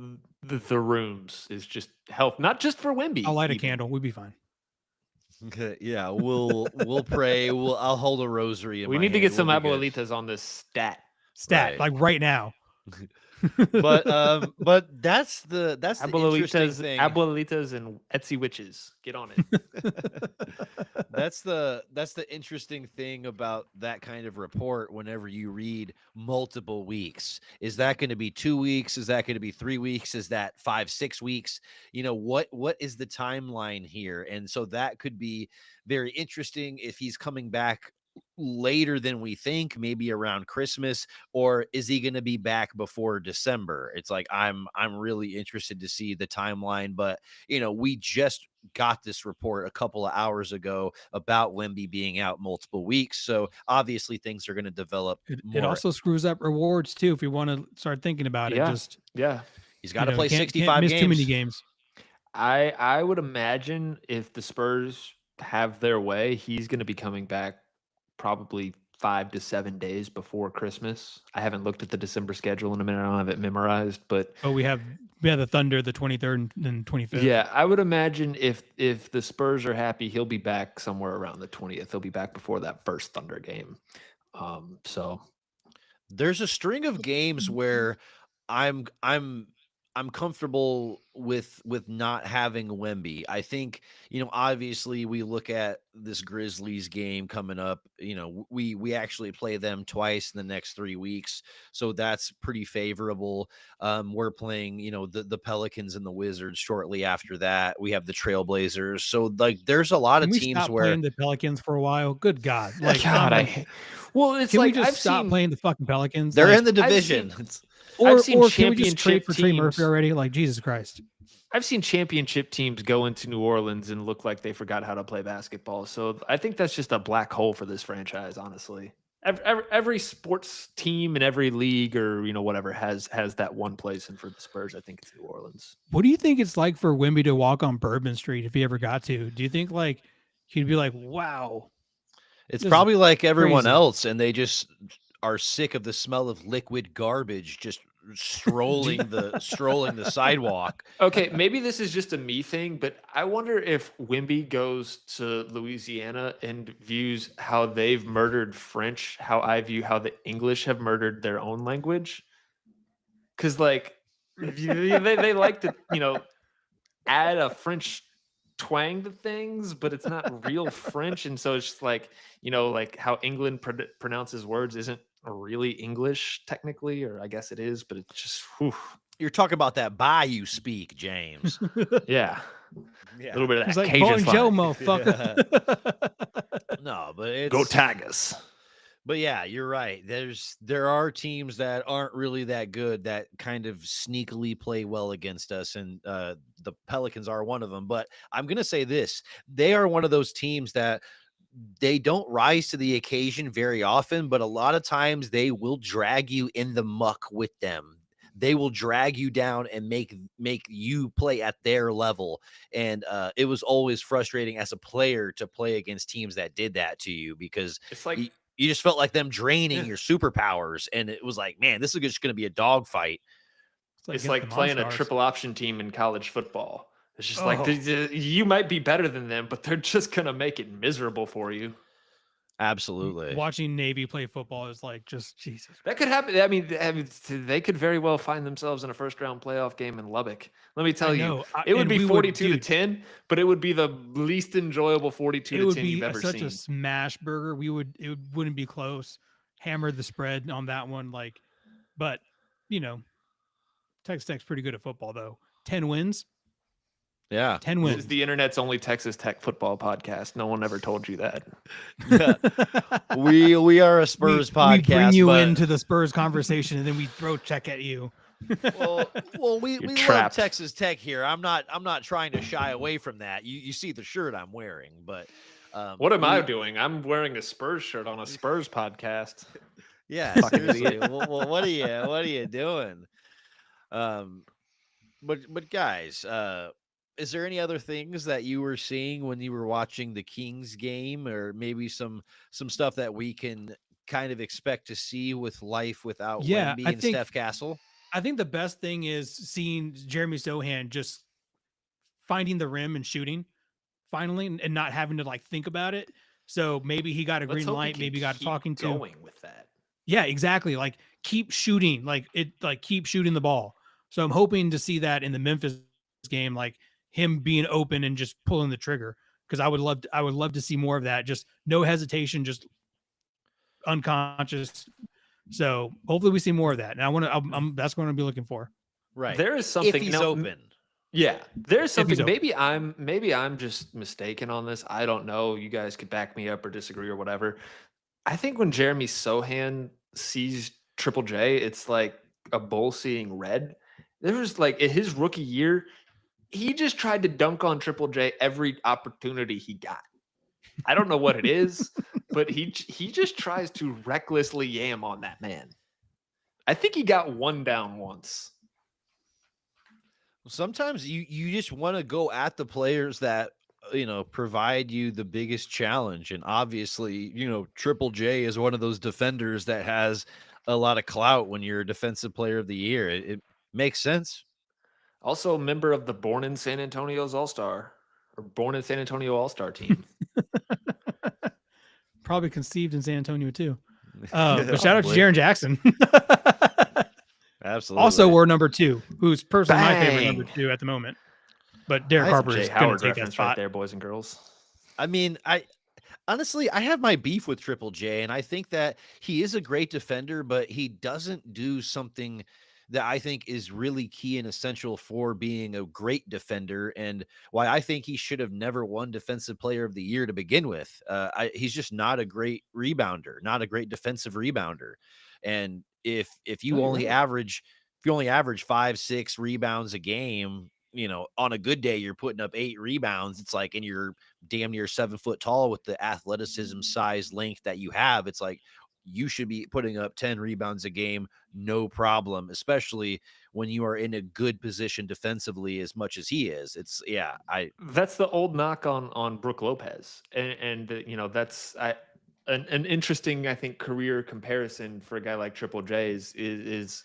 the rooms is just health. Not just for Wemby. I'll light a even. candle. We'll be fine. Okay, yeah, we'll pray. I'll hold a rosary. We need to get some abuelitas on this stat. Stat Right. like right now. But that's the interesting Abuelitas, thing. abuelitas, and Etsy witches, get on it. That's the interesting thing about that kind of report. Whenever you read multiple weeks, is that going to be 2 weeks? Is that going to be 3 weeks? Is that 5, 6 weeks? What is the timeline here? And so that could be very interesting if he's coming back later than we think, maybe around Christmas, or is he going to be back before December? It's like I'm really interested to see the timeline, but we just got this report a couple of hours ago about Wemby being out multiple weeks, so obviously things are going to develop It more. also screws up rewards too if you want to start thinking about it. Yeah. Just Yeah. He's got to play can't 65 miss games. too many games. I would imagine if the Spurs have their way, he's going to be coming back probably 5 to 7 days before Christmas. I haven't looked at the December schedule in a minute. I don't have it memorized, but Oh, we have the Thunder the 23rd and 25th. yeah, I would imagine if the Spurs are happy, he'll be back somewhere around the 20th. He'll be back before that first Thunder game. So There's a string of games where I'm comfortable with not having Wemby. I think, obviously we look at this Grizzlies game coming up, we actually play them twice in the next 3 weeks. So that's pretty favorable. We're playing, the Pelicans and the Wizards shortly after that. We have the Trailblazers. So like there's a lot Can of we teams stop where playing the Pelicans for a while? Good God. Like, God, well, it's can like we just I've stop seen playing the fucking Pelicans? they're Like, in the division. I've seen or can we just trade championship for Trey Murphy teams. already? Like, Jesus Christ. I've seen championship teams go into New Orleans and look like they forgot how to play basketball. So I think that's just a black hole for this franchise, honestly. Every sports team in every league or whatever has that one place, and for the Spurs, I think it's New Orleans. What do you think it's like for Wemby to walk on Bourbon Street if he ever got to? Do you think like he'd be like, wow? It's This probably is like everyone crazy. else, and they just are sick of the smell of liquid garbage just strolling the sidewalk. Okay, maybe this is just a me thing, but I wonder if Wemby goes to Louisiana and views how they've murdered French, how I view how the English have murdered their own language. Because like they like to add a French twang to things, but it's not real French, and so it's just like like how England pronounces words isn't really English technically, or I guess it is, but it's just whew. You're talking about that bayou speak, James. Yeah, Yeah. a little bit of It's that like Cajun Bonjour, slang. motherfucker. No, but it's Go Tigers. But yeah, you're right. There are teams that aren't really that good that kind of sneakily play well against us, and the Pelicans are one of them. But I'm gonna say this: they are one of those teams that they don't rise to the occasion very often, but a lot of times they will drag you in the muck with them. They will drag you down and make you play at their level. And it was always frustrating as a player to play against teams that did that to you, because It's like you just felt like them draining Yeah. your superpowers. And it was like, man, this is just going to be a dogfight. it's against like the playing a Monstars. triple option team in college football. It's just like Oh. you might be better than them, but they're just gonna make it miserable for you. Absolutely. Watching Navy play football is like just Jesus. That could happen. I mean, they could very well find themselves in a first round playoff game in Lubbock. Let me tell you, know. it would And be we would- 42 to dude. 10, but it would be the least enjoyable 42 It to would 10 be you've ever such seen. a smash burger. It wouldn't be close. Hammer the spread on that one, like, but Texas Tech's pretty good at football though. 10 wins. Yeah. 10 This wins. is the internet's only Texas Tech football podcast. No one ever told you that. We are a Spurs podcast. We bring you but- into the Spurs conversation and then we throw Tech at you. well, we love trapped. Texas Tech here. I'm not trying to shy away from that. You see the shirt I'm wearing, but What am I doing? I'm wearing a Spurs shirt on a Spurs podcast. Yeah, Fucking seriously. idiot. Well, what are you doing? But guys, is there any other things that you were seeing when you were watching the Kings game, or maybe some stuff that we can kind of expect to see with life without Yeah, Wemby I and think- Steph Castle? I think the best thing is seeing Jeremy Sohan just finding the rim and shooting finally, and not having to like think about it. So maybe he got a Let's green hope he light, can maybe got keep talking to. going with that. Yeah, exactly. Like keep shooting, keep shooting the ball. So I'm hoping to see that in the Memphis game, like him being open and just pulling the trigger. Because I would love to see more of that. Just no hesitation, just unconscious. So hopefully we see more of that. And I want to. That's what I'm gonna be looking for. Right. There is If something he's now, open. yeah, there's If he's something. open. Maybe I'm just mistaken on this. I don't know. You guys could back me up or disagree or whatever. I think when Jeremy Sohan sees Triple J, it's like a bull seeing red. There was like in his rookie year, he just tried to dunk on Triple J every opportunity he got. I don't know what it is, but he just tries to recklessly yam on that man. I think he got one down once. Sometimes you just want to go at the players that provide you the biggest challenge, and obviously Triple J is one of those defenders that has a lot of clout when you're a defensive player of the year. It makes sense. Also a member of the Born in San Antonio's All-Star or Born in San Antonio All-Star team. Probably conceived in San Antonio too. Yeah, But shout out to probably. Jaren Jackson. absolutely. Also, we're number 2, who's personally my favorite number Bang! 2 at the moment. But Derek I- Harper Jay is going to Howard take that reference right spot. there, boys and girls. I mean, honestly, I have my beef with Triple J, and I think that he is a great defender, but he doesn't do something that I think is really key and essential for being a great defender, and why I think he should have never won Defensive Player of the Year to begin with. He's just not a great rebounder, not a great defensive rebounder, and if you No, you're only right. average 5-6 rebounds a game, on a good day you're putting up 8 rebounds. It's like, and you're damn near 7 foot tall with the athleticism, size, length that you have. It's like you should be putting up 10 rebounds a game, no problem, especially when you are in a good position defensively as much as he is. It's That's the old knock on Brook Lopez, and that's an interesting, I think, career comparison for a guy like Triple J is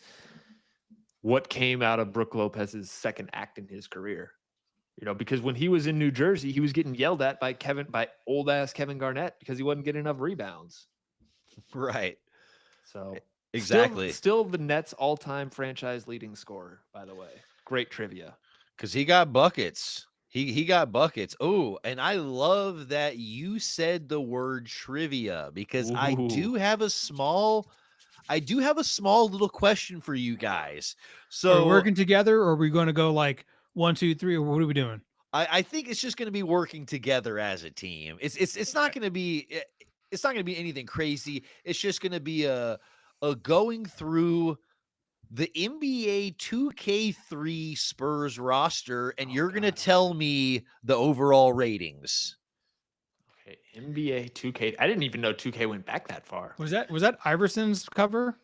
what came out of Brook Lopez's second act in his career. Because when he was in New Jersey, he was getting yelled at by old ass Kevin Garnett because he wasn't getting enough rebounds. right. So Exactly. still the Nets all-time franchise leading scorer, by the way. Great trivia. Because he got buckets. He got buckets. Oh, and I love that you said the word trivia, because I do Ooh. have a small little question for you guys. Are we So working together, or are we going to go like 1, 2, 3, or what are we doing? I think it's just going to be working together as a team. It's not going to be anything crazy. It's just going to be a going through the NBA 2K3 Spurs roster, and you're going to God. tell me the overall ratings. Okay, NBA 2K. I didn't even know 2K went back that far. Was that Iverson's cover?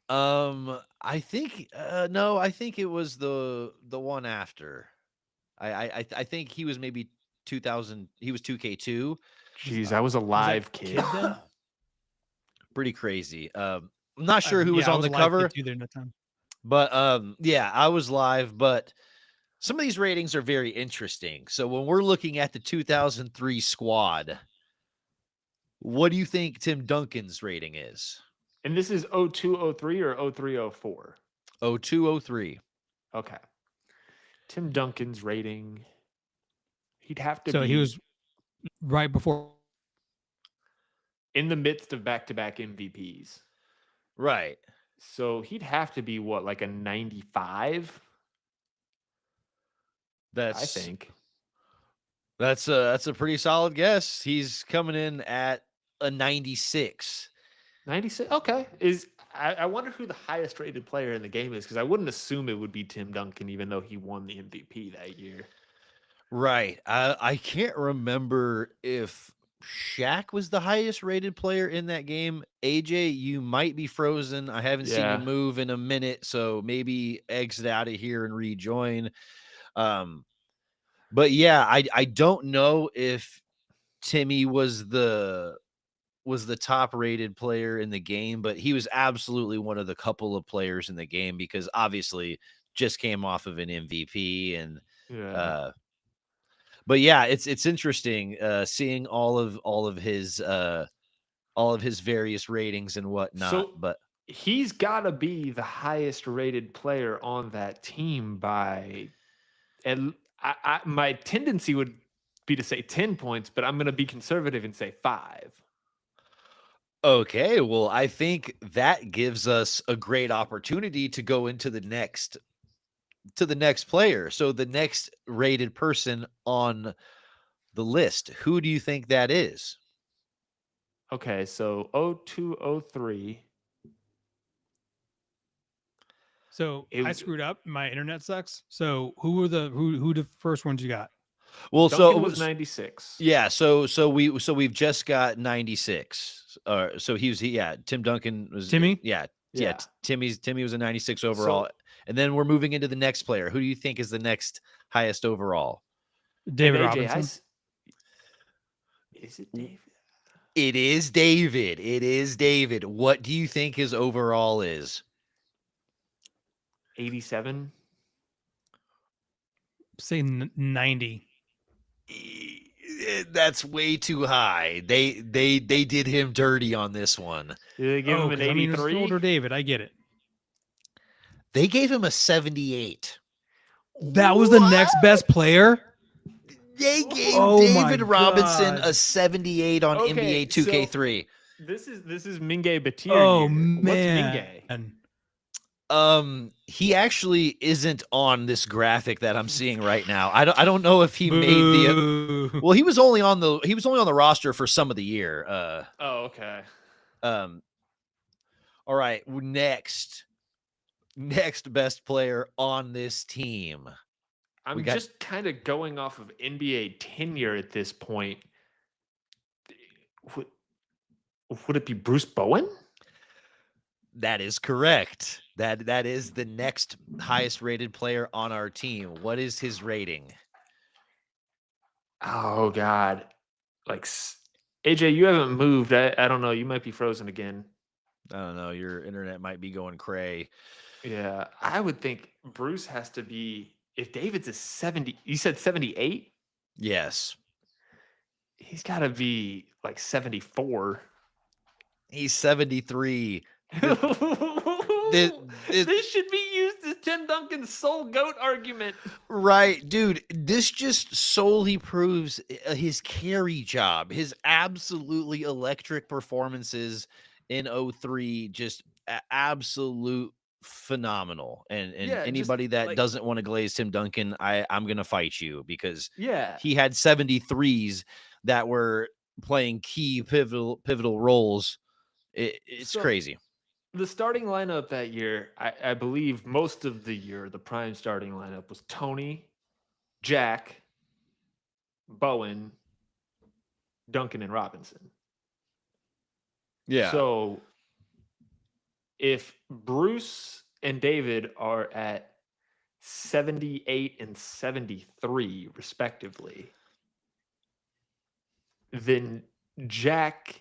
I think no, I think it was the one after. I think he was maybe 2000. He was 2K2. Jeez, I was a live kid. then? Pretty crazy. I'm not sure who was I on the a live kid cover, too there in that time. but yeah, I was live. But some of these ratings are very interesting. So when we're looking at the 2003 squad, what do you think Tim Duncan's rating is? And this is 0203 or 0304? 0203. Okay. Tim Duncan's rating. He'd have to So be he was right before. in the midst of back-to-back MVPs. Right. So he'd have to be what, like a 95? I think. That's a pretty solid guess. He's coming in at a 96. 96. Okay. I wonder who the highest rated player in the game is, because I wouldn't assume it would be Tim Duncan, even though he won the MVP that year. Right. I can't remember if Shaq was the highest rated player in that game. AJ, you might be frozen. I haven't seen Yeah. you move in a minute, so maybe exit out of here and rejoin. But yeah, I don't know if Timmy was the top rated player in the game, but he was absolutely one of the couple of players in the game, because obviously just came off of an MVP. And Yeah. but yeah, it's interesting seeing all of his all of his various ratings and whatnot. So But he's got to be the highest rated player on that team by, and my tendency would be to say 10 points, but I'm going to be conservative and say 5. okay, well, I think that gives us a great opportunity to go into the next player. So the next rated person on the list, who do you think that is? Okay, so 0203. So It, I screwed up. My internet sucks. So who the first ones you got? Well, Duncan was 96. yeah, so we've just got 96. So Tim Duncan was Timmy? yeah. Yeah. Timmy was a 96 overall. So And then we're moving into the next player. Who do you think is the next highest overall? David and AJ, Robinson. Is it David? It is David. It is David. What do you think his overall is? 87. Say 90. That's way too high. They did him dirty on this one. Did they give Oh, him an 'cause, I mean, it's 83? older David. I get it. They gave him a 78. That was the next best player. They gave Oh my David Robinson God. a 78 on Okay, NBA 2K3. This is Mingay Batir. Oh year. man. What's Mingay? He actually isn't on this graphic that I'm seeing right now. I don't know if he made the Boo. well, he was only on the roster for some of the year. Oh, okay. All right, next best player on this team. I'm got- just kind of going off of NBA tenure at this point. Would it be Bruce Bowen? That is correct. That is the next highest rated player on our team. What is his rating? Oh God, like AJ, you haven't moved. I don't know. You might be frozen again. I don't know. Your internet might be going cray. Yeah, I would think Bruce has to be. If David's a 70, you said 78. Yes. He's got to be like 74. He's 73. This should be used as Tim Duncan's sole GOAT argument. Right, dude. This just solely proves his carry job, his absolutely electric performances in 03, just absolute phenomenal. And Yeah, just, anybody that like- doesn't want to glaze Tim Duncan, I'm gonna fight you, because Yeah, he had 73s that were playing key pivotal roles. It's So- crazy. the starting lineup that year, I believe most of the year, the prime starting lineup was Tony, Jack, Bowen, Duncan, and Robinson. So if Bruce and David are at 78 and 73, respectively, then Jack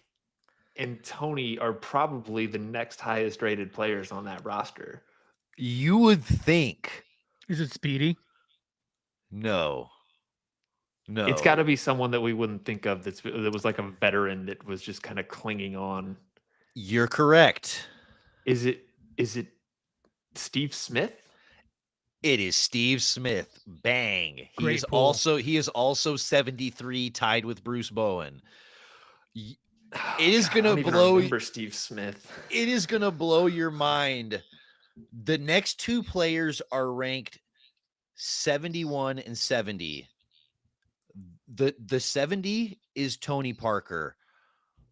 and Tony are probably the next highest rated players on that roster. You would think. Is it Speedy? No. It's got to be someone that we wouldn't think of that was like a veteran that was just kind of clinging on. You're correct. Is it Steve Smith? It is Steve Smith. Bang. He Great is pull. also 73, tied with Bruce Bowen. It is I gonna don't even blow- remember Steve Smith. It is going to blow your mind. The next two players are ranked 71 and 70. The 70 is Tony Parker.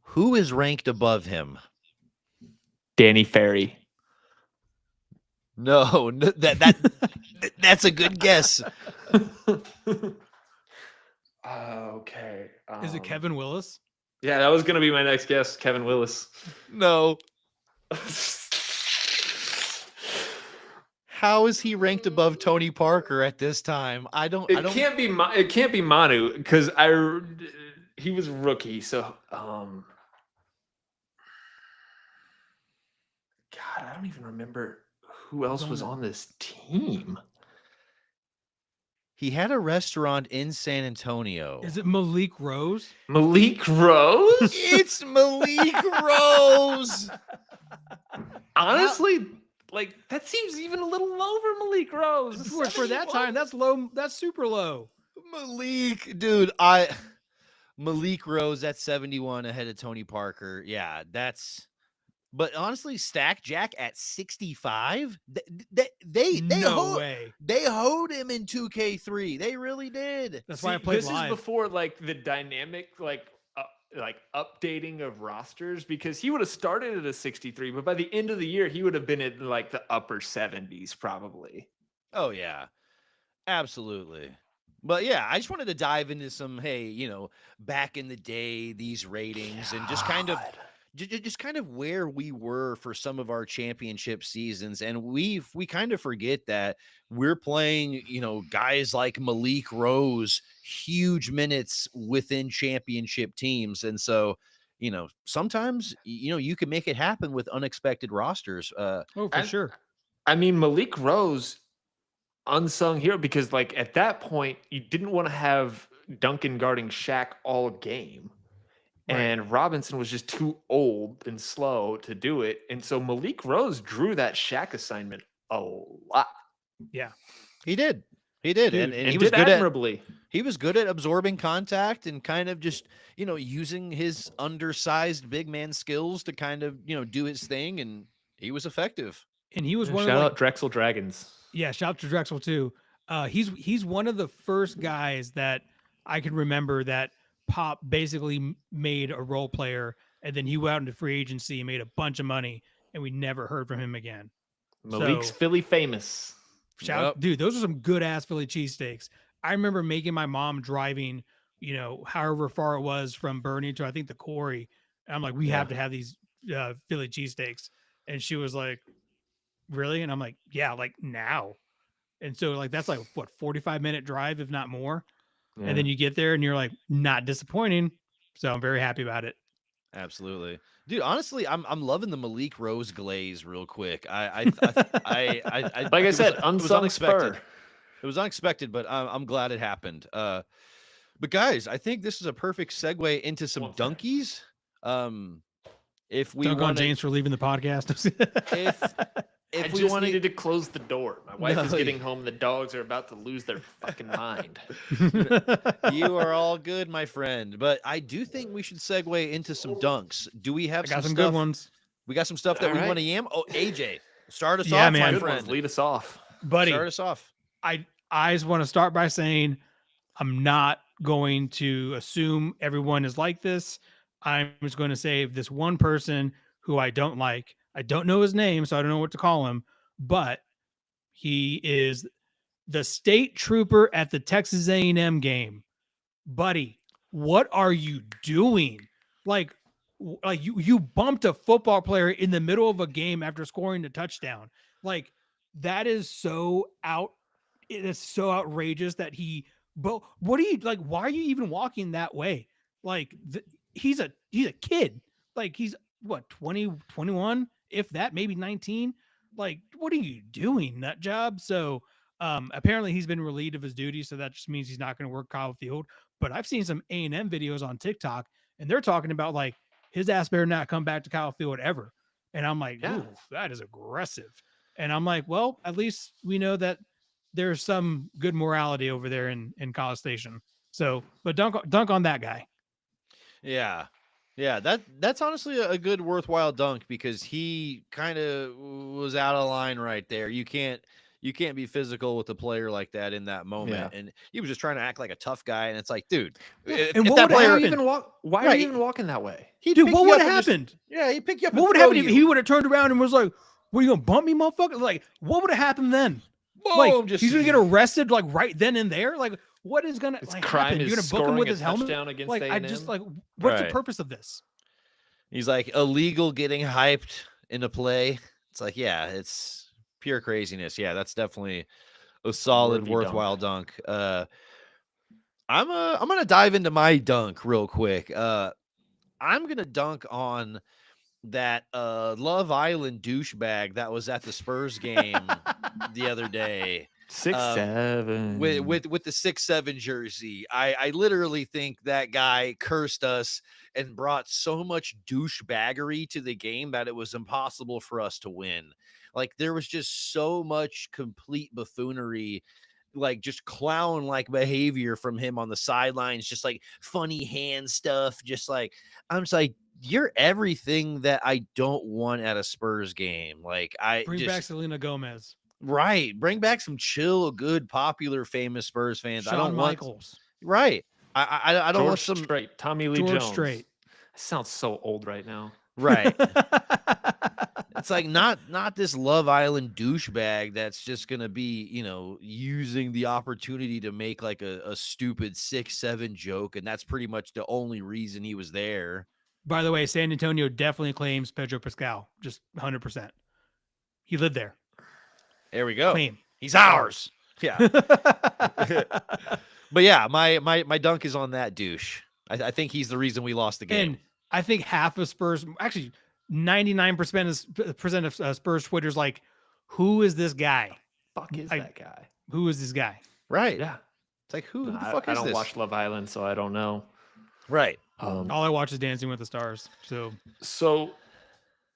Who is ranked above him? Danny Ferry. No, that's a good guess. Okay. Is it Kevin Willis? Yeah, that was gonna be my next guess, Kevin Willis. No. How is he ranked above Tony Parker at this time? It can't be Manu because he was rookie. So God, I don't even remember who else was on this team. He had a restaurant in San Antonio. Is it Malik Rose? Malik Rose? It's Malik Rose. Honestly, like that seems even a little low for Malik Rose. For that time, that's low. That's super low. Malik, dude, Malik Rose at 71 ahead of Tony Parker. Yeah, but honestly, Stack Jack at 65. No way. They hoed him in 2K3. They really did. That's why I played this live. is before like the dynamic like updating of rosters, because he would have started at a 63, but by the end of the year he would have been in like the upper 70s probably. Oh yeah, absolutely. But yeah, I just wanted to dive into some, back in the day, these ratings and just kind of where we were for some of our championship seasons. And we kind of forget that we're playing, guys like Malik Rose, huge minutes within championship teams. And so, sometimes, you can make it happen with unexpected rosters. For sure. I mean, Malik Rose, unsung hero, because like at that point you didn't want to have Duncan guarding Shaq all game. Right. And Robinson was just too old and slow to do it. And so Malik Rose drew that Shaq assignment a lot. Yeah, he did. He did. Dude, and he was good admirably. He was good at absorbing contact and kind of just, using his undersized big man skills to kind of, do his thing. And he was effective. And he was one shout of out Drexel Dragons. Yeah, shout out to Drexel too. He's one of the first guys that I can remember that Pop basically made a role player, and then he went out into free agency and made a bunch of money, and we never heard from him again. Malik's Philly famous. Dude, those are some good ass Philly cheesesteaks. I remember making my mom driving, however far it was from Bernie to I think the Quarry. And I'm like, we have to have these Philly cheesesteaks, and she was like, really? And I'm like, yeah, like now. And so like that's like what, 45-minute drive, if not more. Yeah. And then you get there and you're like, not disappointing. So I'm very happy about it. Absolutely. Dude, honestly, I'm loving the Malik Rose glaze real quick. I like I said, unsung Spur. It was unexpected, but I'm glad it happened. But guys, I think this is a perfect segue into some dunkies. If we dunk on James for leaving the podcast. If we needed to close the door. My wife is getting home. The dogs are about to lose their fucking mind. You are all good, my friend. But I do think we should segue into some dunks. Do we have some good ones? We got some stuff that we want to yam. Oh, AJ, start us off, man. My friend. Lead us off, buddy. Start us off. I just want to start by saying I'm not going to assume everyone is like this. I'm just going to say this one person who I don't like. I don't know his name, so I don't know what to call him, but he is the state trooper at the Texas A&M game. Buddy, what are you doing? Like you bumped a football player in the middle of a game after scoring a touchdown. Like that is so it is so outrageous that but what are you like? Why are you even walking that way? Like he's a kid. Like he's what, 20, 21? If that, maybe 19. Like, what are you doing, nut job? So apparently he's been relieved of his duties, so that just means he's not going to work Kyle Field. But I've seen some A&M videos on TikTok, and they're talking about like his ass better not come back to Kyle Field ever. And I'm like, ooh, that is aggressive. And I'm like, well, at least we know that there's some good morality over there in College Station. So, but dunk on that guy. Yeah. Yeah, that's honestly a good, worthwhile dunk because he kind of was out of line right there. You can't be physical with a player like that in that moment. Yeah. And he was just trying to act like a tough guy. And it's like, dude, and what would player even walk? Why are you even walking that way? Dude, what would have happened? He picked you up. What would happen if he would have turned around and was like, "What, are you gonna bump me, motherfucker?" Like, what would have happened then? Boom, like, he's gonna get arrested like right then and there. Like, what is gonna happen? You're gonna book him with his helmet? Like, A&M? I just like, what's the purpose of this? He's like illegal getting hyped into play. It's like, yeah, it's pure craziness. Yeah, that's definitely a solid, worthwhile dunk. I'm gonna dive into my dunk real quick. I'm gonna dunk on that Love Island douchebag that was at the Spurs game the other day. 6'7" with the 6'7" jersey. I literally think that guy cursed us and brought so much douchebaggery to the game that it was impossible for us to win. Like there was just so much complete buffoonery, like just clown like behavior from him on the sidelines, just like funny hand stuff. Just like, I'm just like, you're everything that I don't want at a Spurs game. Like Bring back Selena Gomez. Right. Bring back some chill, good, popular, famous Spurs fans. I Shawn don't Michaels. want right. I don't want George some Strait, Tommy Lee George Jones. Strait. Sounds so old right now. right. It's like not this Love Island douchebag that's just gonna be, using the opportunity to make like a stupid 6'7" joke, and that's pretty much the only reason he was there. By the way, San Antonio definitely claims Pedro Pascal, just 100%. He lived there. There we go. Claim. He's ours. Yeah. But yeah, my dunk is on that douche. I think he's the reason we lost the game. And I think half of Spurs, actually 99% of Spurs Twitter's like, who is this guy? Fuck is that guy? Who is this guy? Right. Yeah. It's like, who the I fuck is don't this? watch Love Island, so I don't know. Right. All I watch is Dancing with the Stars. So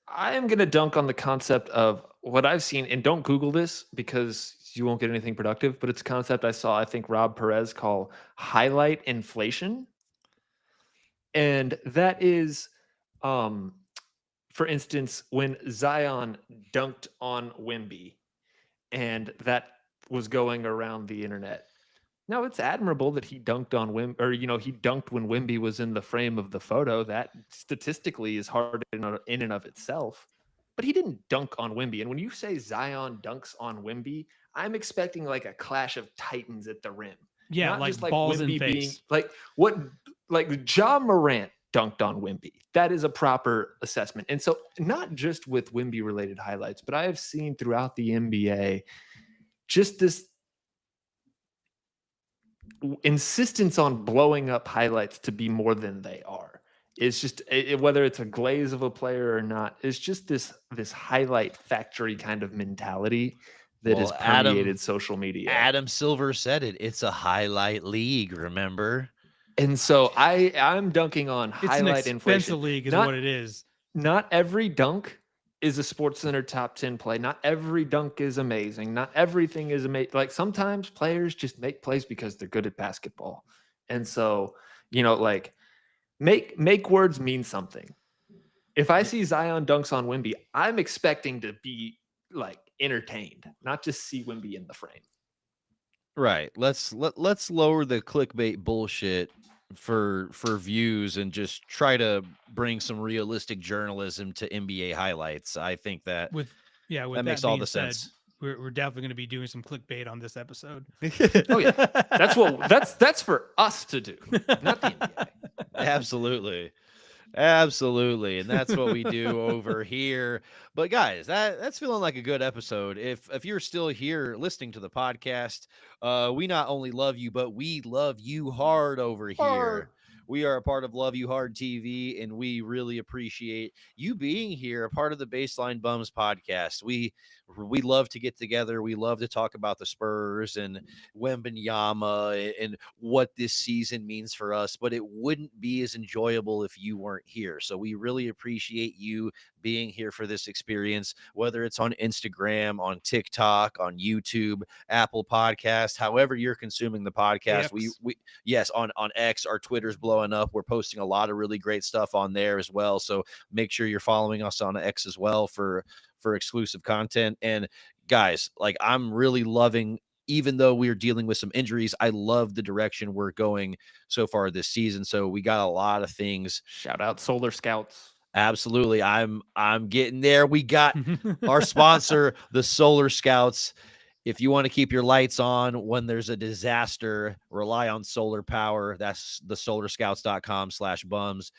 I am going to dunk on the concept of what I've seen, and don't Google this because you won't get anything productive, but it's a concept I saw, I think Rob Perez call highlight inflation. And that is, for instance, when Zion dunked on Wemby, and that was going around the internet. No, it's admirable that he dunked on Wemby, or he dunked when Wemby was in the frame of the photo. That statistically is hard in and of itself. But he didn't dunk on Wemby. And when you say Zion dunks on Wemby, I'm expecting like a clash of titans at the rim. Yeah, Not like just like balls Wemby in face. like Ja Morant dunked on Wemby. That is a proper assessment. And so not just with Wemby related highlights, but I have seen throughout the NBA just this insistence on blowing up highlights to be more than they are. It's just whether it's a glaze of a player or not, it's just this highlight factory kind of mentality that has permeated social media. Adam Silver said it. It's a highlight league, remember? And so I'm dunking on highlight inflation. It's an expensive league is what it is. Not every dunk is a SportsCenter top 10 play. Not every dunk is amazing. Not everything is amazing. Like sometimes players just make plays because they're good at basketball. And so, like make words mean something. If I see Zion dunks on Wemby, I'm expecting to be like entertained, not just see Wemby in the frame. Right. Let's lower the clickbait bullshit for views and just try to bring some realistic journalism to NBA highlights. I think that that makes all the sense. We're definitely going to be doing some clickbait on this episode. Oh yeah, that's for us to do, not the NBA. Absolutely, and that's what we do over here. But guys, that's feeling like a good episode. If you're still here listening to the podcast, we not only love you, but we love you hard over here. We are a part of Love You Hard TV, and we really appreciate you being here, a part of the Baseline Bums podcast. We love to get together. We love to talk about the Spurs and Wembanyama and what this season means for us, but it wouldn't be as enjoyable if you weren't here. So we really appreciate you being here for this experience, whether it's on Instagram, on TikTok, on YouTube, Apple Podcast, however you're consuming the podcast. Yes, on X, our Twitter's blowing up. We're posting a lot of really great stuff on there as well. So make sure you're following us on X as well for exclusive content. And guys, like I'm really loving, even though we're dealing with some injuries, I love the direction we're going so far this season. So we got a lot of things. Shout out Solar Scouts. Absolutely. I'm getting there. We got our sponsor, the Solar Scouts. If you want to keep your lights on when there's a disaster, rely on solar power. That's the solarscouts.com/bums.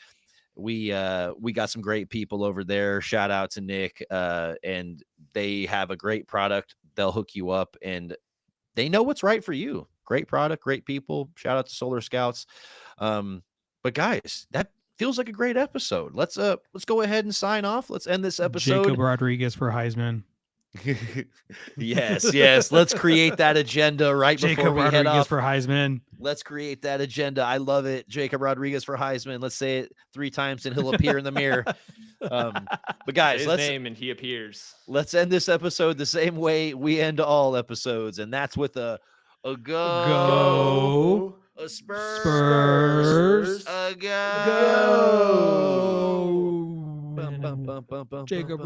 We got some great people over there. Shout out to Nick. And they have a great product. They'll hook you up and they know what's right for you. Great product, great people. Shout out to Solar Scouts. But guys, that feels like a great episode. Let's go ahead and sign off. Let's end this episode. Jacob Rodriguez for Heisman. Yes. Let's create that agenda right before Jacob we head Rodriguez off. for Heisman. Let's create that agenda. I love it. Jacob Rodriguez for Heisman. Let's say it 3 times and he'll appear in the mirror. But guys, Say his name and he appears. let's end this episode the same way we end all episodes, and that's with a Go. a Spurs. a go. Go. Bum, bum, bum, bum, bum, Jacob bum.